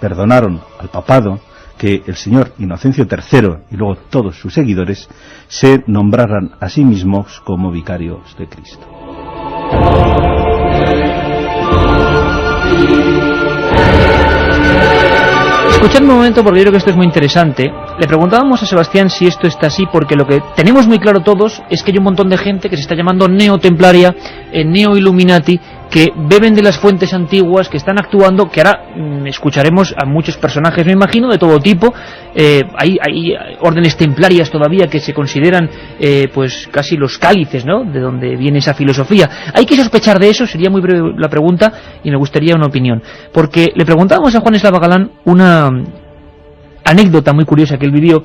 perdonaron al papado que el señor Inocencio III y luego todos sus seguidores se nombraran a sí mismos como vicarios de Cristo. Escuchadme un momento, porque yo creo que esto es muy interesante. Le preguntábamos a Sebastián si esto está así, porque lo que tenemos muy claro todos es que hay un montón de gente que se está llamando neotemplaria, neo-illuminati, que beben de las fuentes antiguas, que están actuando, que ahora escucharemos a muchos personajes, me imagino, de todo tipo. Hay órdenes templarias todavía que se consideran pues casi los cálices, ¿no?, de donde viene esa filosofía. ¿Hay que sospechar de eso? Sería muy breve la pregunta y me gustaría una opinión. Porque le preguntábamos a Juan Eslava Galán anécdota muy curiosa que él vivió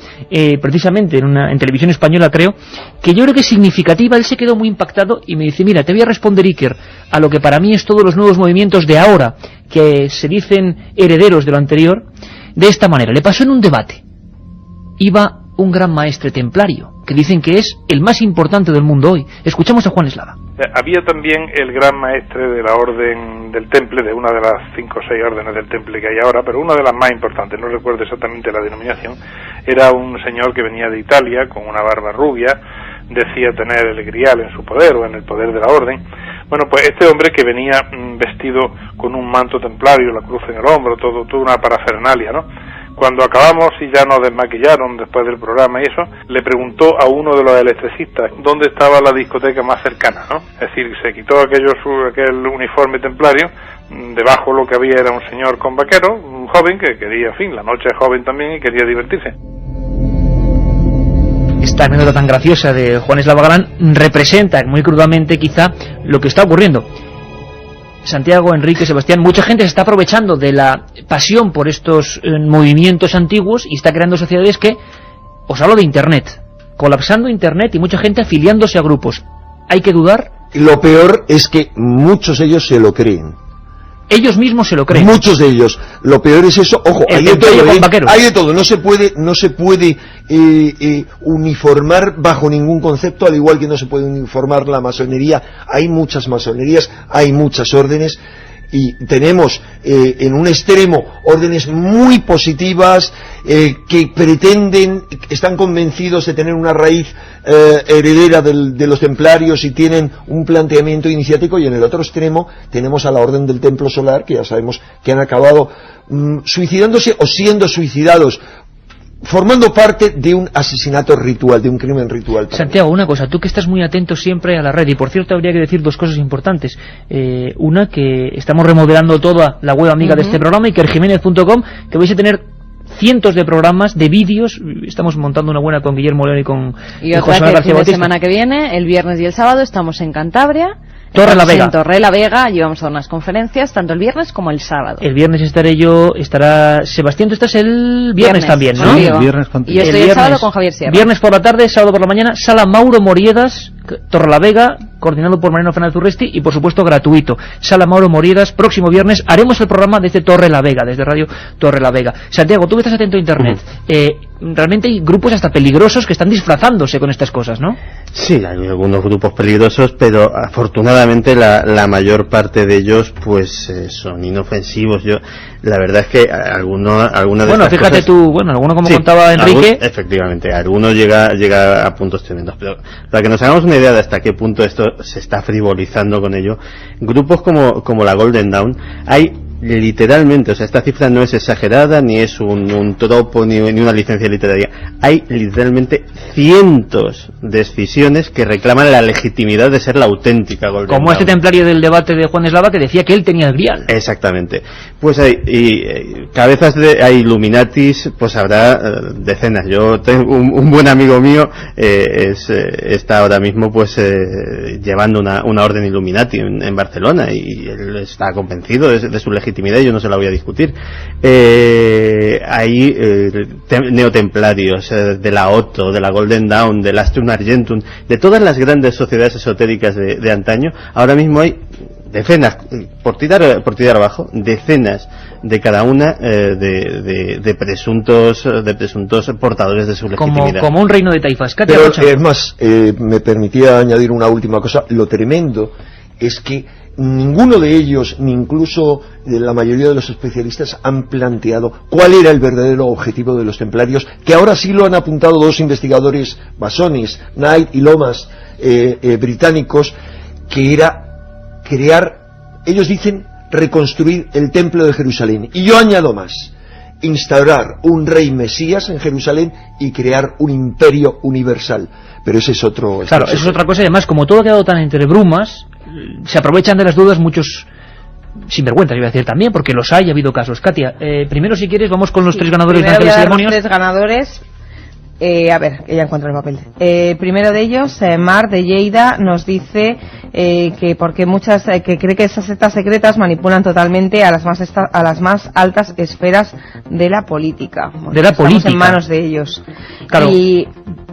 precisamente en televisión española, creo, que yo creo que es significativa. Él se quedó muy impactado y me dice, mira, te voy a responder, Iker, a lo que para mí es todos los nuevos movimientos de ahora, que se dicen herederos de lo anterior, de esta manera. Le pasó en un debate. Iba un gran maestre templario, que dicen que es el más importante del mundo hoy. Escuchamos a Juan Eslava. Había también el gran maestre de la orden del Temple, de una de las 5 o 6 órdenes del Temple que hay ahora, pero una de las más importantes, no recuerdo exactamente la denominación, era un señor que venía de Italia, con una barba rubia, decía tener el grial en su poder, o en el poder de la orden. Bueno, pues este hombre que venía vestido con un manto templario, la cruz en el hombro, toda una parafernalia, ¿no? Cuando acabamos y ya nos desmaquillaron después del programa y eso, le preguntó a uno de los electricistas dónde estaba la discoteca más cercana, ¿no? Es decir, se quitó aquel uniforme templario, debajo lo que había era un señor con vaquero, un joven que quería, en fin, la noche es joven también y quería divertirse. Esta anécdota tan graciosa de Juan Eslava Galán representa muy crudamente quizá lo que está ocurriendo. Santiago, Enrique, Sebastián, mucha gente se está aprovechando de la pasión por estos movimientos antiguos y está creando sociedades que, os hablo de Internet, colapsando Internet y mucha gente afiliándose a grupos. ¿Hay que dudar? Lo peor es que muchos de ellos se lo creen. Ellos mismos se lo creen. Muchos de ellos. Lo peor es eso. Ojo, hay de todo, hay de todo. No se puede uniformar bajo ningún concepto, al igual que no se puede uniformar la masonería. Hay muchas masonerías, hay muchas órdenes. Y tenemos en un extremo órdenes muy positivas que pretenden, están convencidos de tener una raíz heredera de los templarios y tienen un planteamiento iniciático, y en el otro extremo tenemos a la Orden del Templo Solar, que ya sabemos que han acabado suicidándose o siendo suicidados, formando parte de un asesinato ritual, de un crimen ritual. Santiago, una cosa, tú que estás muy atento siempre a la red, y por cierto habría que decir 2 cosas importantes. Una, que estamos remodelando toda la web amiga de este programa, ikerjimenez.com, que vais a tener cientos de programas, de vídeos. Estamos montando una buena con Guillermo León y con José Manuel García Bautista. La semana que viene, el viernes y el sábado, estamos en Cantabria. Torre la Vega. En Torre la Vega, y vamos a dar unas conferencias tanto el viernes como el sábado. El viernes estaré yo, estará Sebastián, tú estás el viernes también, ¿no? Sí, el viernes contigo. Y yo estoy el sábado con Javier Sierra. Viernes por la tarde, sábado por la mañana, Sala Mauro Moriedas, Torre la Vega, coordinado por Mariano Fernández Urresti, y por supuesto gratuito. Sala Mauro Moriedas, próximo viernes haremos el programa desde Torre la Vega, desde Radio Torre la Vega. Santiago, tú que estás atento a Internet, realmente hay grupos hasta peligrosos que están disfrazándose con estas cosas, ¿no? Sí, hay algunos grupos peligrosos, pero afortunadamente la mayor parte de ellos pues son inofensivos. La verdad es que alguna de bueno, estas fíjate cosas, tú, bueno, alguno como contaba Enrique, efectivamente, algunos llega a puntos tremendos, pero para que nos hagamos una idea de hasta qué punto esto se está frivolizando con ello, grupos como la Golden Dawn, hay literalmente, o sea, esta cifra no es exagerada, ni es un tropo, ni una licencia literaria. Hay literalmente cientos de escisiones que reclaman la legitimidad de ser la auténtica Golden Dawn. Como este templario del debate de Juan Eslava que decía que él tenía el grial. Exactamente. Pues hay cabezas hay Illuminatis, pues habrá decenas. Yo tengo un buen amigo mío, está ahora mismo pues llevando una orden Illuminati en Barcelona, y él está convencido de su legitimidad, y yo no se la voy a discutir. Hay neotemplarios, de la Otto, de la Golden Dawn, del Astrum Argentum, de todas las grandes sociedades esotéricas de antaño. Ahora mismo hay decenas, por tirar abajo, decenas de cada una de presuntos portadores de su legitimidad. Como un reino de taifas. Pero es más, me permitía añadir una última cosa. Lo tremendo es que ninguno de ellos, ni incluso la mayoría de los especialistas, han planteado cuál era el verdadero objetivo de los templarios, que ahora sí lo han apuntado 2 investigadores masones, Knight y Lomas, británicos, que era crear, ellos dicen, reconstruir el templo de Jerusalén. Y yo añado más, instaurar un rey mesías en Jerusalén y crear un imperio universal. Pero ese es otro... Claro, eso es otra cosa, y además, como todo ha quedado tan entre brumas, se aprovechan de las dudas muchos sinvergüenzas, iba a decir también, porque los hay, ha habido casos. Katia, primero si quieres vamos con los 3 ganadores de Ángeles y Demonios. Los 3 ganadores. A ver, que ya encuentro el papel. Primero de ellos, Mar de Lleida nos dice que porque que cree que esas sectas secretas manipulan totalmente a las más altas esferas de la política. Bueno, de la política. Estamos en manos de ellos. Claro, y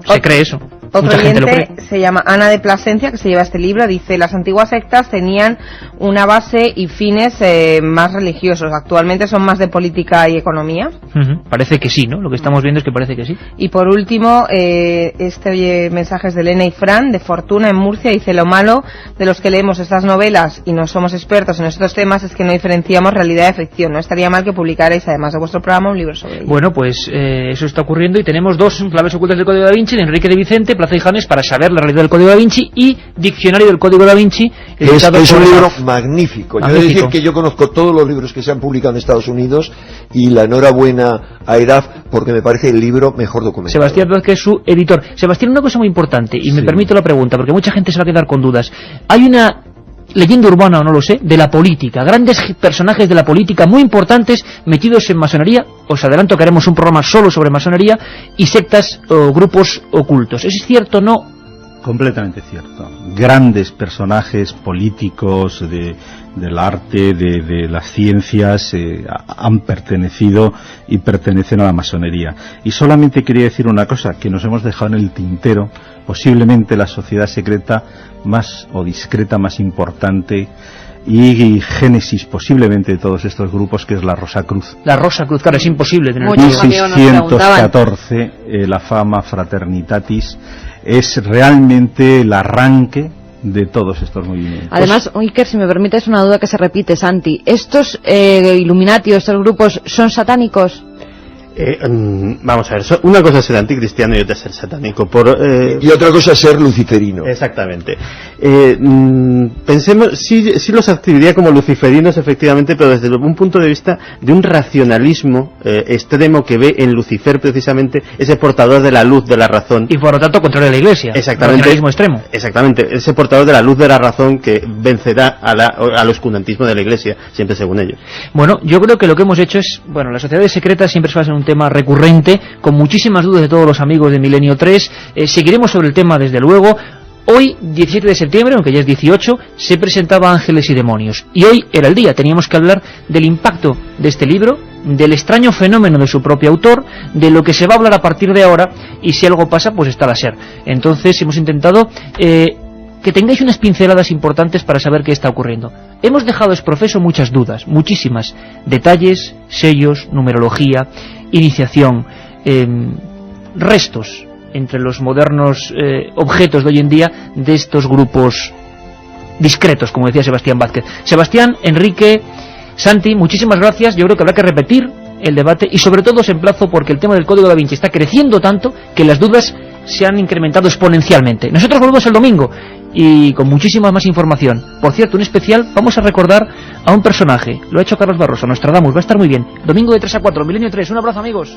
se cree eso. Otro Mucha gente oyente se llama Ana de Plasencia, que se lleva este libro, dice: las antiguas sectas tenían una base y fines más religiosos, actualmente son más de política y economía. Parece que sí, ¿no? Lo que estamos viendo es que parece que sí. Y por último, mensajes de Elena y Fran, de Fortuna en Murcia, dice: lo malo de los que leemos estas novelas y no somos expertos en estos temas es que no diferenciamos realidad de ficción. No estaría mal que publicarais, además de vuestro programa, un libro sobre ello. Bueno, pues eso está ocurriendo y tenemos dos claves ocultas del Código da Vinci, de Enrique de Vicente, Plaza y Janes, para saber la realidad del Código da Vinci, y Diccionario del Código da Vinci. Es un libro magnífico. Yo he de decir que yo conozco todos los libros que se han publicado en Estados Unidos y la enhorabuena a EDAF porque me parece el libro mejor documentado. Sebastián Vázquez es su editor. Sebastián, una cosa muy importante, y me permito la pregunta, porque mucha gente se va a quedar con dudas. Hay una leyenda urbana, o no lo sé, de la política, grandes personajes de la política muy importantes metidos en masonería. Os adelanto que haremos un programa solo sobre masonería y sectas o grupos ocultos. ¿Es cierto o no? Completamente cierto. Grandes personajes políticos del arte, de las ciencias, han pertenecido y pertenecen a la masonería. Y solamente quería decir una cosa, que nos hemos dejado en el tintero, posiblemente la sociedad secreta más o discreta más importante y génesis posiblemente de todos estos grupos, que es la Rosacruz. La Rosacruz, claro, es imposible tener 1614, la Fama Fraternitatis, es realmente el arranque de todos estos movimientos. Además, Iker, si me permites una duda que se repite, Santi, ¿estos Illuminati, estos grupos, son satánicos? Vamos a ver, una cosa es ser anticristiano y otra es ser satánico. Y otra cosa es ser luciferino. Exactamente. Pensemos, sí los adquiriría como luciferinos, efectivamente, pero desde un punto de vista de un racionalismo extremo que ve en Lucifer precisamente ese portador de la luz de la razón. Y por lo tanto contrario a la Iglesia. Exactamente. Racionalismo extremo. Exactamente, ese portador de la luz de la razón que vencerá al oscurantismo de la Iglesia, siempre según ellos. Bueno, yo creo que lo que hemos hecho es, bueno, las sociedades secretas siempre se basan en un tema recurrente, con muchísimas dudas de todos los amigos de Milenio 3. Seguiremos sobre el tema desde luego. Hoy, 17 de septiembre, aunque ya es 18, se presentaba Ángeles y Demonios. Y hoy era el día, teníamos que hablar del impacto de este libro, del extraño fenómeno de su propio autor, de lo que se va a hablar a partir de ahora, y si algo pasa, pues está la SER. Entonces hemos intentado que tengáis unas pinceladas importantes para saber qué está ocurriendo. Hemos dejado exprofeso muchas dudas, muchísimas, detalles, sellos, numerología, iniciación, restos entre los modernos objetos de hoy en día de estos grupos discretos, como decía Sebastián Vázquez. Sebastián, Enrique, Santi, muchísimas gracias. Yo creo que habrá que repetir el debate y sobre todo os emplazo, porque el tema del Código da Vinci está creciendo tanto que las dudas se han incrementado exponencialmente. Nosotros volvemos el domingo y con muchísima más información. Por cierto, un especial, vamos a recordar a un personaje, lo ha hecho Carlos Barroso, Nostradamus, va a estar muy bien. Domingo de 3 a 4, Milenio 3, un abrazo amigos.